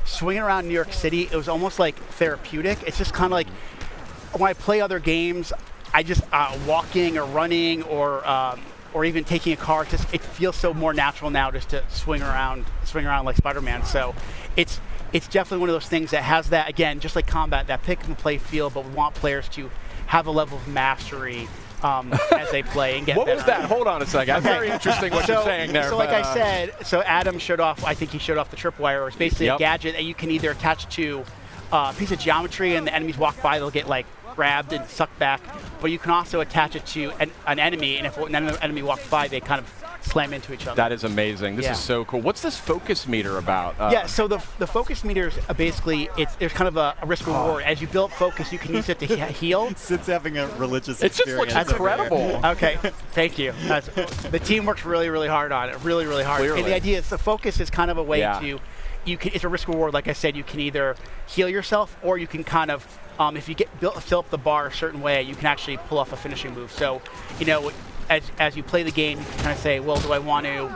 swinging around New York City. It was almost like therapeutic. It's just kind of like when I play other games, I just walking or running or even taking a car. It feels so more natural now just to swing around like Spider-Man. So it's definitely one of those things that has that, again, just like combat, that pick and play feel, but we want players to have a level of mastery as they play and get What better. was that? Hold on a second. Okay. Very interesting what you're saying there. So like I said, Adam showed off, I think he showed off the tripwire. It's basically a gadget that you can either attach to a piece of geometry and the enemies walk by, they'll get like grabbed and sucked back. But you can also attach it to an enemy, and if an enemy walks by, they kind of slam into each other. That is amazing. This is so cool. What's this focus meter about? So the focus meter is basically, there's kind of a risk reward. As you build focus, you can use it to heal. Sid's having a religious experience. It just looks incredible. Okay, thank you. The team works really, really hard on it. Really, really hard. Clearly. And the idea is the focus is kind of a way to, it's a risk reward. Like I said, you can either heal yourself or you can kind of, if you fill up the bar a certain way, you can actually pull off a finishing move. So, as you play the game, you can kind of say, well, do I want to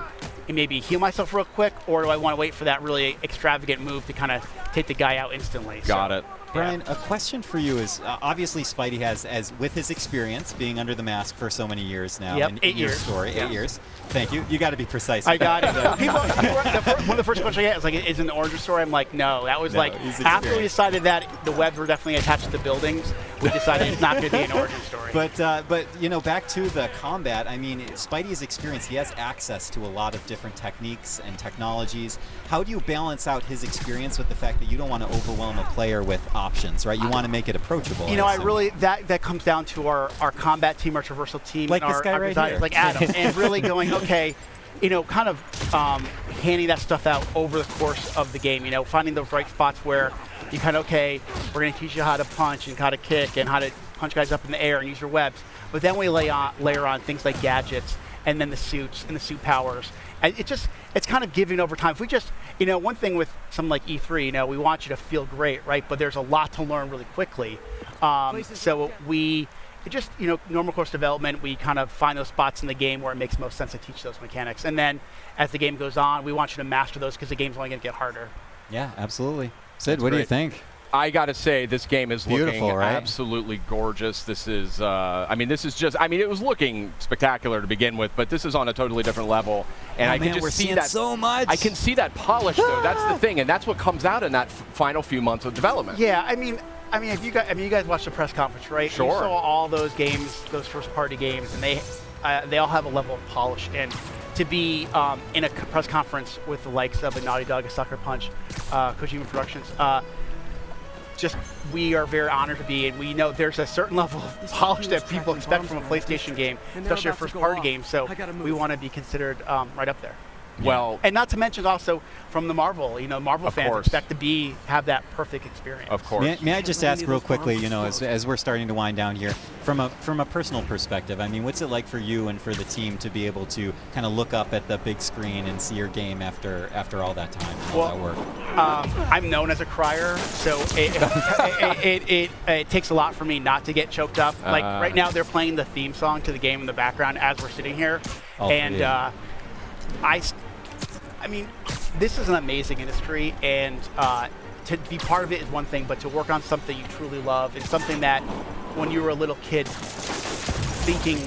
maybe heal myself real quick, or do I want to wait for that really extravagant move to kind of take the guy out instantly? Got it. Brian, a question for you is, obviously Spidey has, with his experience being under the mask for so many years now, in 8 years. Story, 8 years. Thank you. You got to be precise. I got it. One of the first questions I get is like, is it an origin story? I'm like, no. That was after we decided that the webs were definitely attached to the buildings, we decided it's not going to be an origin story. But back to the combat, I mean, Spidey's experience, he has access to a lot of different techniques and technologies. How do you balance out his experience with the fact that you don't want to overwhelm a player with options, right? You want to make it approachable. I really, that comes down to our combat team, our traversal team, like and this guy our right designers, here. like Adam, and really going, okay, kind of handing that stuff out over the course of the game, finding those right spots where you kind of, okay, we're going to teach you how to punch and how to kick and how to punch guys up in the air and use your webs. But then we layer on things like gadgets and then the suits and the suit powers. And it's kind of giving over time. If we just, one thing with something like E3, we want you to feel great, right? But there's a lot to learn really quickly. So normal course development, we kind of find those spots in the game where it makes most sense to teach those mechanics. And then as the game goes on, we want you to master those because the game's only going to get harder. Yeah, absolutely. Sid, what do you think? I got to say, this game is Beautiful, looking right? absolutely gorgeous. This is, this is just, it was looking spectacular to begin with, but this is on a totally different level. And I can just we're see seeing that so much. I can see that polish, though. That's the thing, and that's what comes out in that final few months of development. Yeah, if you guys watched the press conference, right? Sure. You saw all those games, those first-party games, and they all have a level of polish. And to be in a press conference with the likes of a Naughty Dog, a Sucker Punch, Kojima Productions, we are very honored to be, and we know there's a certain level of polish that people expect from a PlayStation game, especially a first-party game. So we want to be considered right up there. Well, and not to mention also from the Marvel, Marvel fans expect to have that perfect experience. Of course. May I just ask real quickly, as we're starting to wind down here, from a personal perspective, what's it like for you and for the team to be able to kind of look up at the big screen and see your game after all that time? How does that work? I'm known as a crier, so it takes a lot for me not to get choked up. Like right now, they're playing the theme song to the game in the background as we're sitting here, this is an amazing industry, and to be part of it is one thing, but to work on something you truly love is something that when you were a little kid thinking,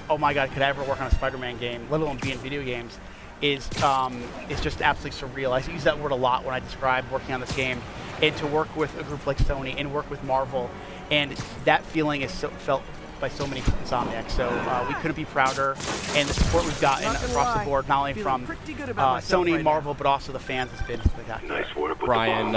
oh my God, could I ever work on a Spider-Man game, let alone be in video games, is just absolutely surreal. I use that word a lot when I describe working on this game, and to work with a group like Sony and work with Marvel, and that feeling is felt by so many Insomniacs. So we couldn't be prouder, and the support we've gotten across the board, not only from Sony, Marvel, but also the fans, has been spectacular. Brian,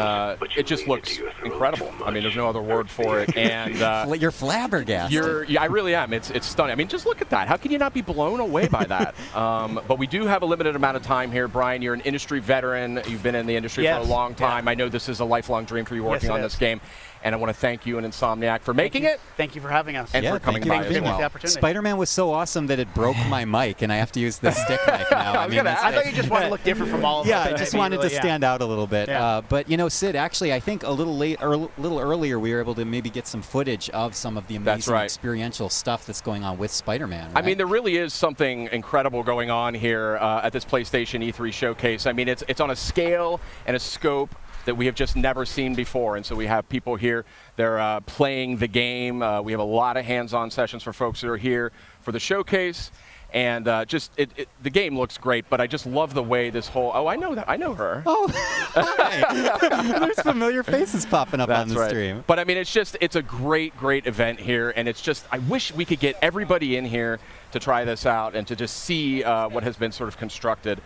it just looks incredible. There's no other word for it. And you're flabbergasted. I really am. It's stunning. Just look at that. How can you not be blown away by that? But we do have a limited amount of time here. Brian, you're an industry veteran. You've been in the industry for a long time. I know this is a lifelong dream for you working on this game. And I want to thank you and Insomniac for making it. Thank you for having us. And for coming by as well. Spider-Man was so awesome that it broke my mic, and I have to use the stick mic now. I thought you just wanted to look different from all of us. Yeah, I just wanted to stand out a little bit. Yeah. But Sid, actually, I think a little earlier, we were able to maybe get some footage of some of the amazing experiential stuff that's going on with Spider-Man. Right? There really is something incredible going on here at this PlayStation E3 showcase. It's on a scale and a scope that we have just never seen before. And so we have people here, they're playing the game. We have a lot of hands-on sessions for folks that are here for the showcase. And the game looks great, but I just love the way this whole, I know her. Oh, hi. There's familiar faces popping up on the stream. But it's a great event here. And I wish we could get everybody in here to try this out and to just see what has been sort of constructed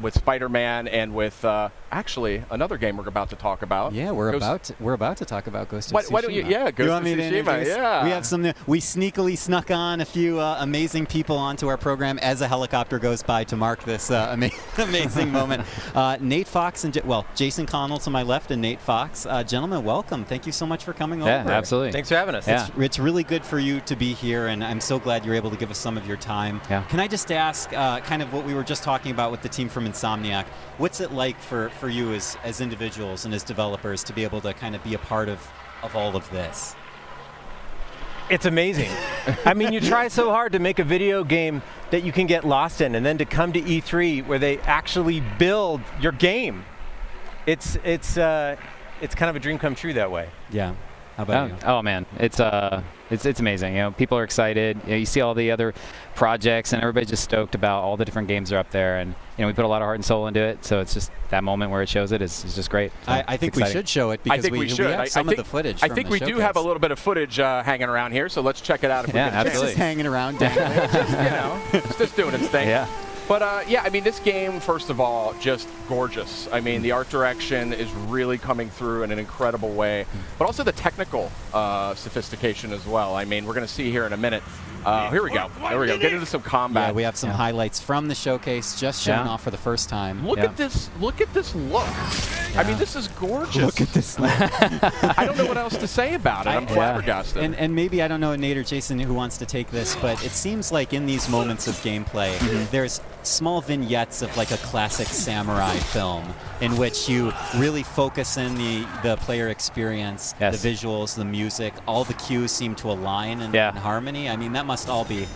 with Spider-Man and with actually another game we're about to talk about. Yeah, we're about to talk about Ghost of Tsushima. Why don't you? Yeah, Ghost of Tsushima. Yeah, we have some. We sneakily snuck on a few amazing people onto our program as a helicopter goes by to mark this amazing moment. Nate Fox and Jason Connell to my left and Nate Fox. Gentlemen, welcome. Thank you so much for coming over. Yeah, absolutely. Thanks for having us. It's really good for you to be here, and I'm so glad you're able to give us some of your time. Yeah. Can I just ask, kind of what we were just talking about with the team from Insomniac, what's it like for you as individuals and as developers to be able to kind of be a part of all of this? It's amazing. You try so hard to make a video game that you can get lost in, and then to come to E3 where they actually build your game. It's kind of a dream come true that way. Yeah. How about you? Oh man, it's amazing. People are excited. You see all the other projects, and everybody's just stoked about all the different games that are up there. And we put a lot of heart and soul into it. So it's just that moment where it shows it is just great. So I think we should show it because we have some of the footage. I think we do have a little bit of footage hanging around here. So let's check it out. If we can absolutely. Just hanging around. It's just doing its thing. Yeah. But this game, first of all, just gorgeous. The art direction is really coming through in an incredible way, but also the technical sophistication as well. We're going to see here in a minute. Here we go. There we go. Get into some combat. Yeah, we have some highlights from the showcase just shown off for the first time. Look at this. Look at this look. This is gorgeous. Look at this look. I don't know what else to say about it. I'm flabbergasted. And maybe, I don't know, Nate or Jason, who wants to take this, but it seems like in these moments of gameplay, there's small vignettes of like a classic samurai film in which you really focus in the player experience, the visuals, the music, all the cues seem to align in harmony. That must all be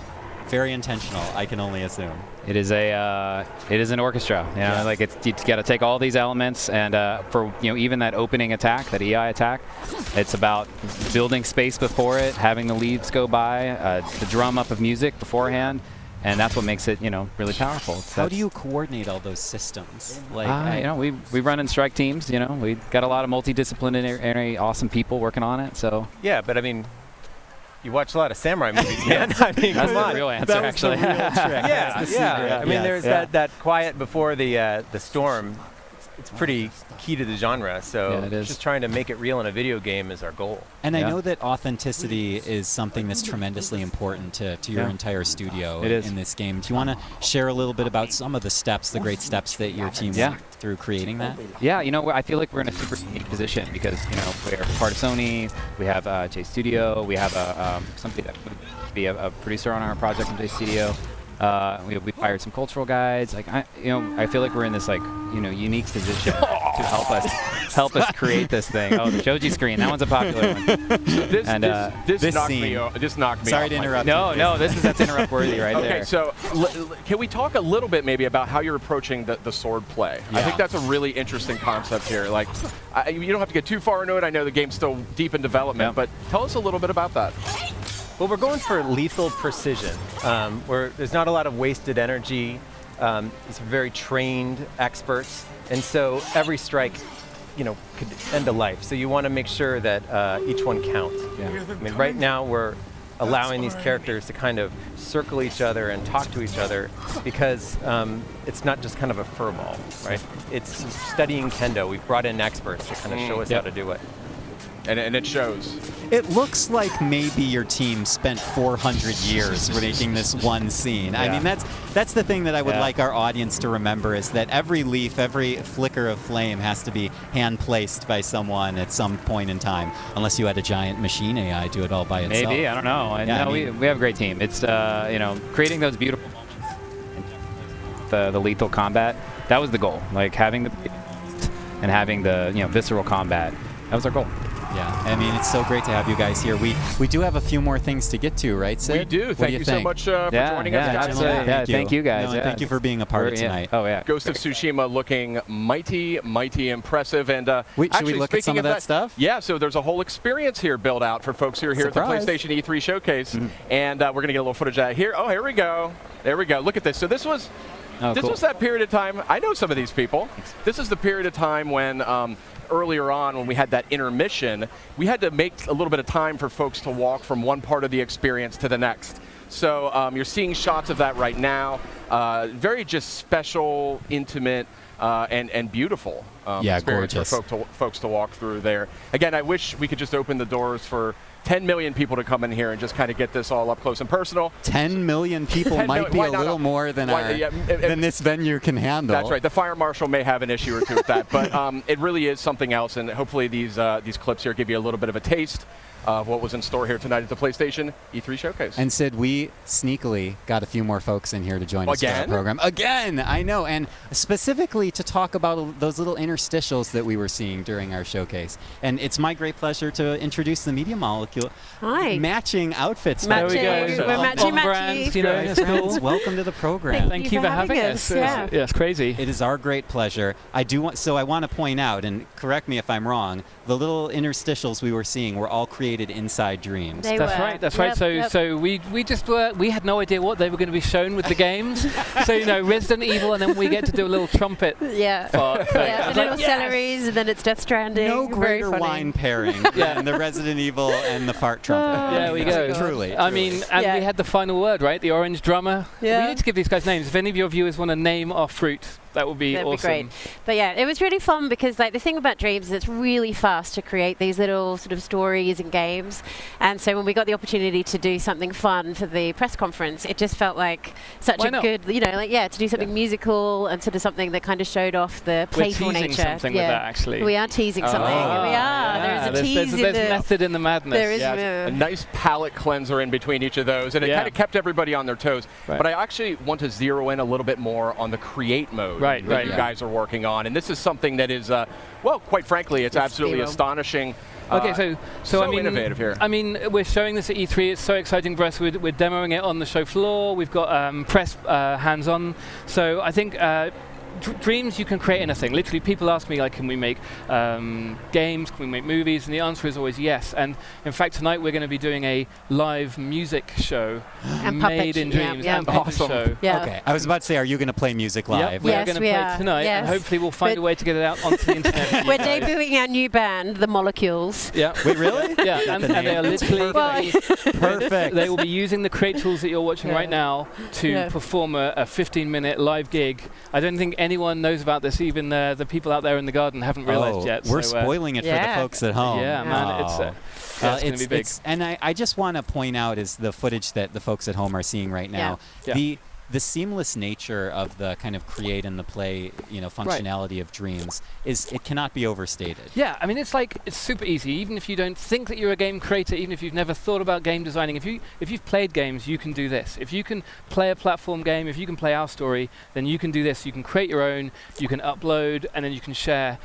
very intentional, I can only assume. It is an orchestra. You know, like it's got to take all these elements, and for even that opening attack, that EI attack, it's about building space before it, having the leads go by, the drum up of music beforehand, and that's what makes it really powerful. How do you coordinate all those systems? Like we run in strike teams. We got a lot of multidisciplinary, awesome people working on it. So yeah, but I mean, you watch a lot of samurai movies, man. I mean, that's come on. the real answer, That was actually. the real trick. Yeah. I mean, there's that quiet before the storm. It's pretty key to the genre. So Yeah, it is. just trying to make it real in a video game is our goal. And I know that authenticity is something that's tremendously important to your entire studio in this game. Do you want to share a little bit about some of the steps, the great steps that your team went through creating that? Yeah, I feel like we're in a super unique position because we're part of Sony. We have J Studio. We have somebody that would be a producer on our project from J Studio. We've hired some cultural guides. Like I feel like we're in this unique position to help us create this thing. Oh, the Joji screen, that one's a popular one. This knocked me off. Sorry to interrupt. No, that's interrupt worthy right there. Okay, so can we talk a little bit maybe about how you're approaching the sword play? I think that's a really interesting concept here. Like, you don't have to get too far into it. I know the game's still deep in development, but tell us a little bit about that. Well, we're going for lethal precision, where there's not a lot of wasted energy. It's very trained experts, and so every strike, could end a life. So you want to make sure that each one counts. Yeah. I mean, right now we're allowing these characters to kind of circle each other and talk to each other because it's not just kind of a furball, right? It's studying kendo. We've brought in experts to kind of show us how to do it. And it shows. It looks like maybe your team spent 400 years making this one scene. I mean, that's the thing that I would like our audience to remember is that every leaf, every flicker of flame has to be hand-placed by someone at some point in time, unless you had a giant machine AI do it all by itself. Maybe, I don't know. We have a great team. It's creating those beautiful moments, the lethal combat. That was the goal. Like having the and having the visceral combat. That was our goal. Yeah, I mean, it's so great to have you guys here. We do have a few more things to get to, right, Sid? We do. Thank you so much for joining us, guys. Absolutely. Thank you guys. No, thank you for being a part of tonight. Oh, yeah. Ghost of Tsushima looking mighty impressive. And should we look at some of that stuff? Yeah, so there's a whole experience here built out for folks who are here at the PlayStation E3 Showcase. And we're going to get a little footage of that here. Oh, here we go. There we go. Look at this. So this was that period of time. I know some of these people. This is the period of time when earlier on when we had that intermission, we had to make a little bit of time for folks to walk from one part of the experience to the next. So you're seeing shots of that right now. Very just special, intimate, and beautiful experience gorgeous. for folks to walk through there. Again, I wish we could just open the doors for 10 million people to come in here and just kind of get this all up close and personal. 10 million people might be a little more than than this venue can handle. That's right. The fire marshal may have an issue or two with that, but it really is something else, and hopefully these clips here give you a little bit of a taste of what was in store here tonight at the PlayStation E3 Showcase. And Sid, we sneakily got a few more folks in here to join us for our program. Again, I know, and specifically to talk about those little interstitials that we were seeing during our showcase. And it's my great pleasure to introduce the Media Molecule. Hi. Matching outfits. Matching. We're matchy. It's cool. Welcome to the program. Thank you for having us. Yeah, it's crazy. It is our great pleasure. I want to point out, and correct me if I'm wrong, the little interstitials we were seeing were all created inside Dreams. That's right. So we had no idea what they were going to be shown with the games. So Resident Evil, and then we get to do a little trumpet. A little celeries, and then it's Death Stranding. No greater wine pairing than the Resident Evil and the fart trumpet. There we go. Truly. I mean, and we had the final word, right? The orange drummer. Yeah. We need to give these guys names. If any of your viewers want to name our fruit, that would be awesome. That'd be great. But yeah, it was really fun because the thing about Dreams is it's really fast to create these little sort of stories and games. And so when we got the opportunity to do something fun for the press conference, it just felt like such a good, to do something musical and sort of something that kind of showed off the playful nature. We're teasing something with that, actually. We are teasing something. We are. Yeah. There's a tease there's method in the madness. There is a nice palate cleanser in between each of those, and it kind of kept everybody on their toes. Right. But I actually want to zero in a little bit more on the create mode. that you guys are working on. And this is something that is, well, quite frankly, it's absolutely astonishing. Okay, so I mean, innovative here. I mean, we're showing this at E3. It's so exciting for us. We're demoing it on the show floor. We've got press hands-on. So I think Dreams, you can create anything. Literally, people ask me, like, can we make games? Can we make movies? And the answer is always yes. And in fact, tonight we're going to be doing a live music show made in Dreams. And puppet show. Okay, I was about to say, are you going to play music live? We're going to play tonight, and hopefully we'll find a way to get it out onto the internet. We're debuting our new band, The Molecules. Yeah. Wait, really? Yeah, and they are literally perfect. They will be using the Create tools that you're watching right now to perform a 15-minute live gig. I don't think anyone knows about this. Even the people out there in the garden haven't realized yet. We're spoiling it for the folks at home. Yeah, man, it's going to be big. And I just want to point out is the footage that the folks at home are seeing right now. The seamless nature of the kind of create and the play, functionality of Dreams it cannot be overstated. Yeah, I mean, it's super easy. Even if you don't think that you're a game creator, even if you've never thought about game designing, if you've played games, you can do this. If you can play a platform game, if you can play our story, then you can do this. You can create your own, you can upload, and then you can share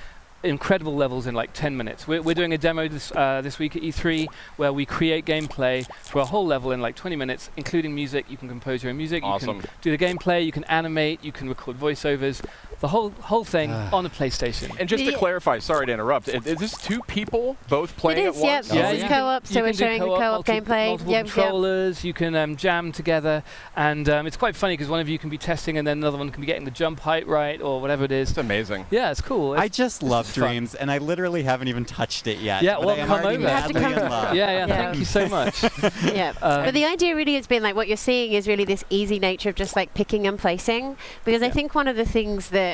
incredible levels in like 10 minutes. We're doing a demo this week at E3 where we create gameplay for a whole level in like 20 minutes, including music. You can compose your own music. Awesome. You can do the gameplay. You can animate. You can record voiceovers. The whole thing on a PlayStation. And just to clarify, sorry to interrupt, is this two people both playing at once? Yeah, it's co-op, so we're showing co-op gameplay. Multiple controllers, you can jam together, and it's quite funny because one of you can be testing and then another one can be getting the jump height right or whatever it is. It's amazing. Yeah, it's cool. I just love Dreams, and I literally haven't even touched it yet. Yeah, but well, I am come already over. madly in love. Yeah, thank you so much. But the idea really has been like what you're seeing is really this easy nature of just like picking and placing, because I think one of the things that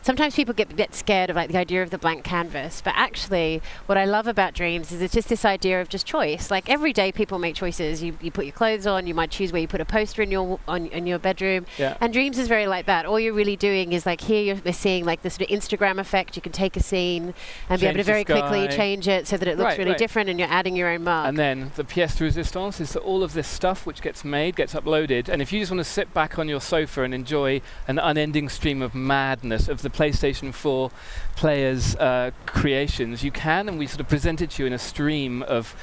sometimes people get a bit scared of like the idea of the blank canvas, but actually what I love about Dreams is it's just this idea of just choice. Like every day people make choices. You put your clothes on, you might choose where you put a poster in your bedroom, and Dreams is very like that. All you're really doing is like here you're seeing like this sort of Instagram effect. You can take a scene and be able to very quickly change it so that it looks really different, and you're adding your own mark. And then the pièce de résistance is that all of this stuff which gets made gets uploaded, and if you just want to sit back on your sofa and enjoy an unending stream of madness of the PlayStation 4 players' creations, you can, and we sort of present it to you in a stream of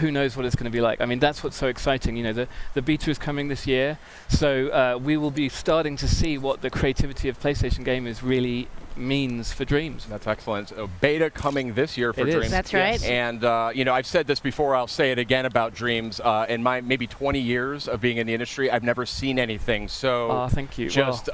who knows what it's going to be like. I mean, that's what's so exciting. The beta is coming this year, so we will be starting to see what the creativity of PlayStation gamers really means for Dreams. That's excellent. Beta coming this year for Dreams. That's right. And I've said this before, I'll say it again about Dreams. In my maybe 20 years of being in the industry, I've never seen anything so thank you. Just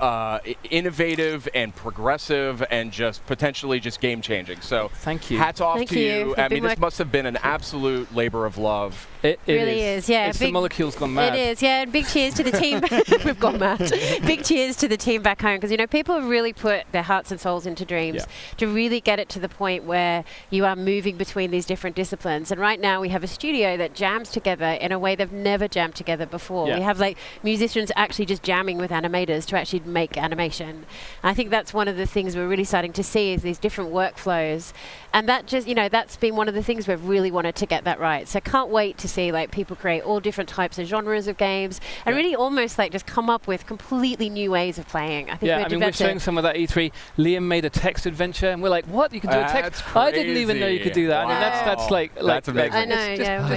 innovative and progressive and just potentially just game changing. So thank you. Hats off to you. I mean, this must have been an absolute labor of love. It really is. Yeah. It's the molecules gone mad. It is. Yeah. And big cheers to the team. We've gone mad. Big cheers to the team back home, because people have really put their hearts and souls into Dreams to really get it to the point where you are moving between these different disciplines. And right now we have a studio that jams together in a way they've never jammed together before. We have like musicians actually just jamming with animators to actually make animation. And I think that's one of the things we're really starting to see is these different workflows. And that just, that's been one of the things we've really wanted to get that right. So I can't wait to see like people create all different types of genres of games and really almost like just come up with completely new ways of playing. I think we're showing some of that E3. Liam made a text adventure, and we're like, what? You can do a text? I didn't even know you could do that. Wow. I mean, that's like that's amazing. I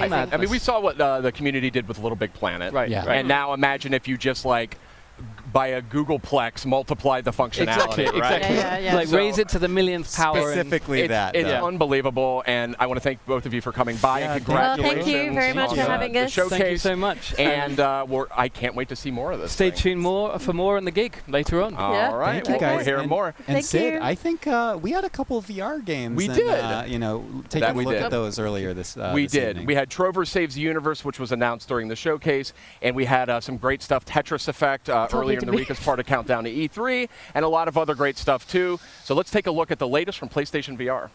know, I mean, we saw what the community did with Little Big Planet. Right. And now imagine if you just like by a Googleplex multiply the functionality. Exactly. Yeah. Like raise it to the millionth power. Specifically it's unbelievable, and I want to thank both of you for coming by, and congratulations. Well, thank you very much for having us. The showcase. Thank you so much. And I can't wait to see more of this. Stay tuned for more on the gig later on. All right. Thank you guys. We're hearing more. And Sid, I think we had a couple of VR games. We did. Taking a look at those earlier this We did. evening. We had Trover Saves the Universe, which was announced during the showcase, and we had some great stuff, Tetris Effect, earlier in the week as part of Countdown to E3, and a lot of other great stuff too. So let's take a look at the latest from PlayStation VR.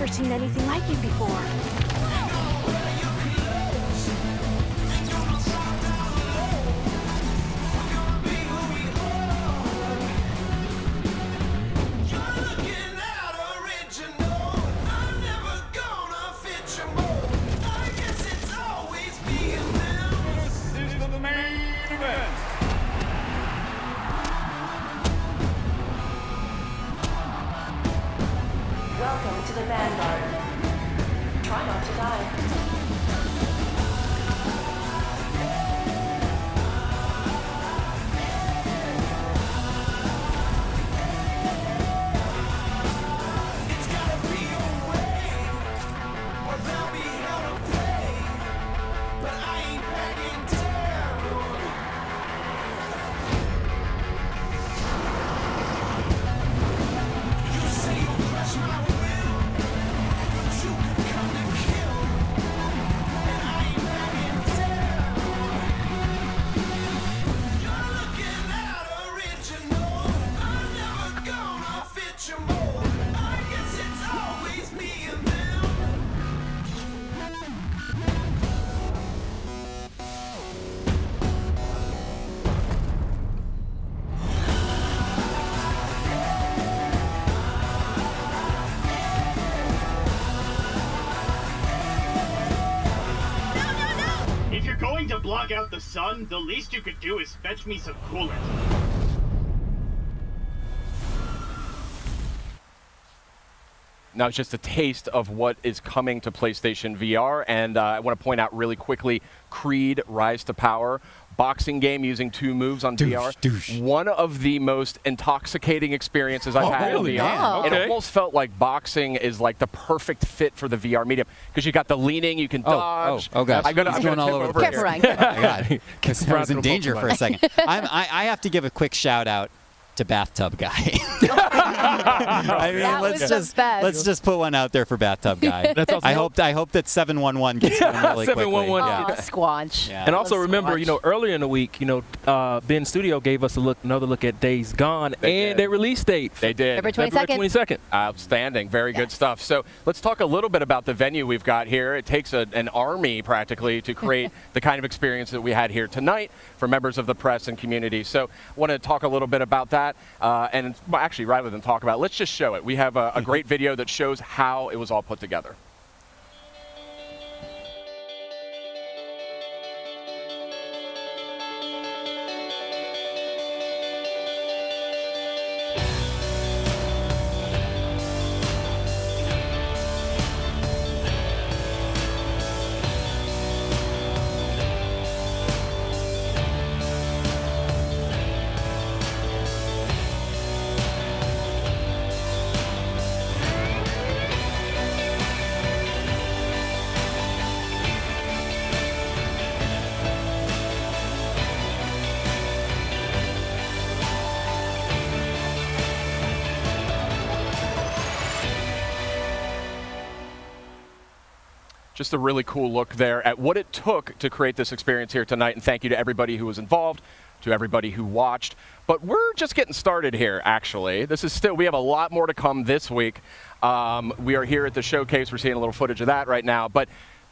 never seen anything like it before. Welcome to the Vanguard. Try not to die. If you're going to block out the sun, the least you could do is fetch me some coolant. Now it's just a taste of what is coming to PlayStation VR, and I want to point out really quickly, Creed Rise to Power, boxing game using 2 moves on VR. One of the most intoxicating experiences I've had in VR. It almost felt like boxing is like the perfect fit for the VR medium, because you got the leaning, you can dodge. Oh gosh, I'm going all over the place. Careful, Ryan. Oh my God, I was in danger for a second. I have to give a quick shout out to Bathtub Guy. I mean, let's just put one out there for Bathtub Guy. That's awesome. I hope that 711 gets one really quickly. 711. Oh, squanch. Yeah. And also remember, earlier in the week, Ben Studio gave us another look at Days Gone and their release date. They did. February 22nd. Outstanding. Very good stuff. So let's talk a little bit about the venue we've got here. It takes an army practically to create the kind of experience that we had here tonight for members of the press and community. So I want to talk a little bit about that. And actually, rather than talk about it, let's just show it. We have a great video that shows how it was all put together. Just a really cool look there at what it took to create this experience here tonight. And thank you to everybody who was involved, to everybody who watched. But we're just getting started here, actually. We have a lot more to come this week. We are here at the showcase. We're seeing a little footage of that right now. But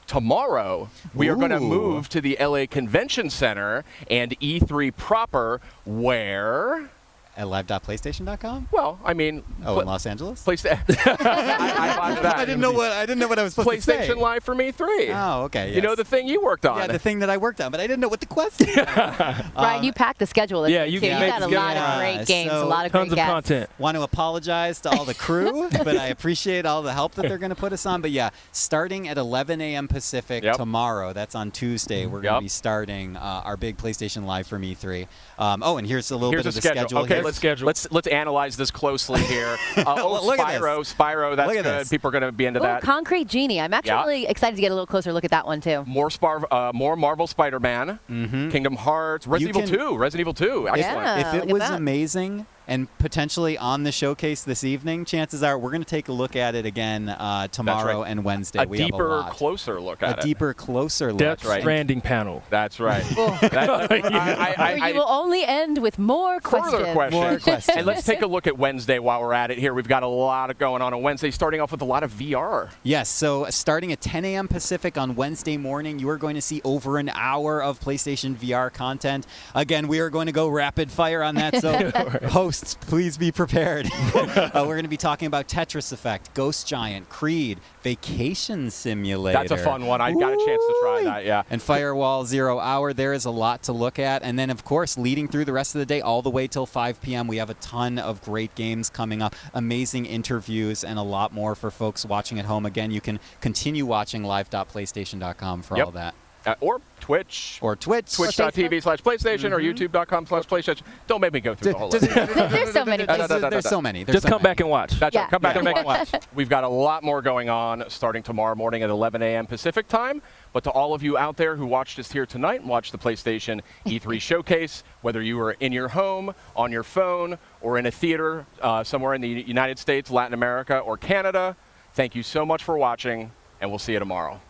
tomorrow, we are going to move to the LA Convention Center and E3 proper, where... At live.playstation.com? Well, I mean... Oh, in Los Angeles? I didn't know what I was supposed to say. PlayStation Live from E3. Oh, okay. Yes. You know the thing you worked on. Yeah, the thing that I worked on, but I didn't know what the question was. Ryan, you packed the schedule this week, you too. You got a lot of great games, a lot of great guests. Content. Want to apologize to all the crew, but I appreciate all the help that they're going to put us on. But yeah, starting at 11 a.m. Pacific tomorrow, that's on Tuesday, we're going to be starting our big PlayStation Live from E3. And here's a little bit of the schedule. Okay, let's analyze this closely here. Look at this. Spyro, that's Look at good. this. People are going to be into that. Concrete Genie. I'm actually really excited to get a little closer look at that one, too. More Marvel Spider-Man, Kingdom Hearts, Resident Evil 2. Excellent. If it was amazing, and potentially on the showcase this evening, chances are we're going to take a look at it again tomorrow and Wednesday. A deeper, closer look at it. A deeper, closer look. Death Stranding panel. That's right. Where you will only end with more questions. Further questions. And let's take a look at Wednesday while we're at it here. We've got a lot going on Wednesday, starting off with a lot of VR. Yes, so starting at 10 a.m. Pacific on Wednesday morning, you are going to see over an hour of PlayStation VR content. Again, we are going to go rapid fire on that, so hosts, please be prepared. We're going to be talking about Tetris Effect, Ghost Giant, Creed, Vacation Simulator. That's a fun one. I got a chance to try that, yeah. And Firewall 0 Hour. There is a lot to look at. And then, of course, leading through the rest of the day all the way till 5 p.m., we have a ton of great games coming up, amazing interviews, and a lot more for folks watching at home. Again, you can continue watching live.playstation.com for all that. Or Twitch. Twitch.tv/PlayStation or YouTube.com/PlayStation. Don't make me go through the whole list. There's so many. There's so many. Just come back and watch. That's right. Come back and watch. We've got a lot more going on starting tomorrow morning at 11 a.m. Pacific time. But to all of you out there who watched us here tonight and watched the PlayStation E3 showcase, whether you were in your home, on your phone, or in a theater somewhere in the United States, Latin America, or Canada, thank you so much for watching, and we'll see you tomorrow.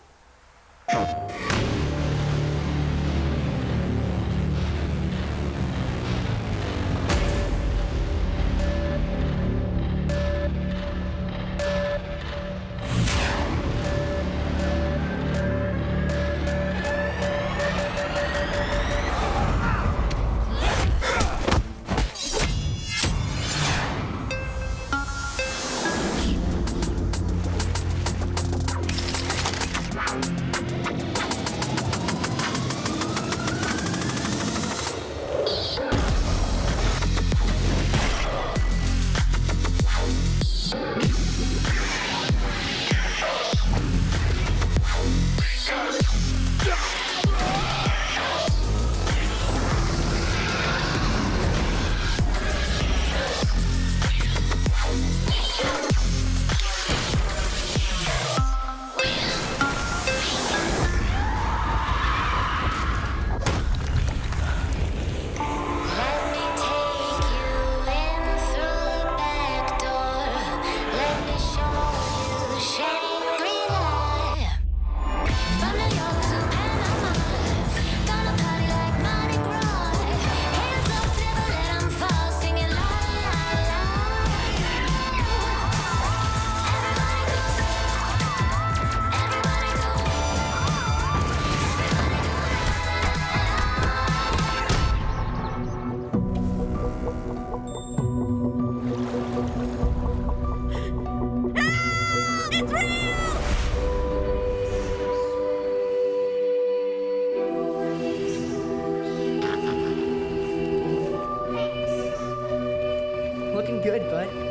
Looking good, bud.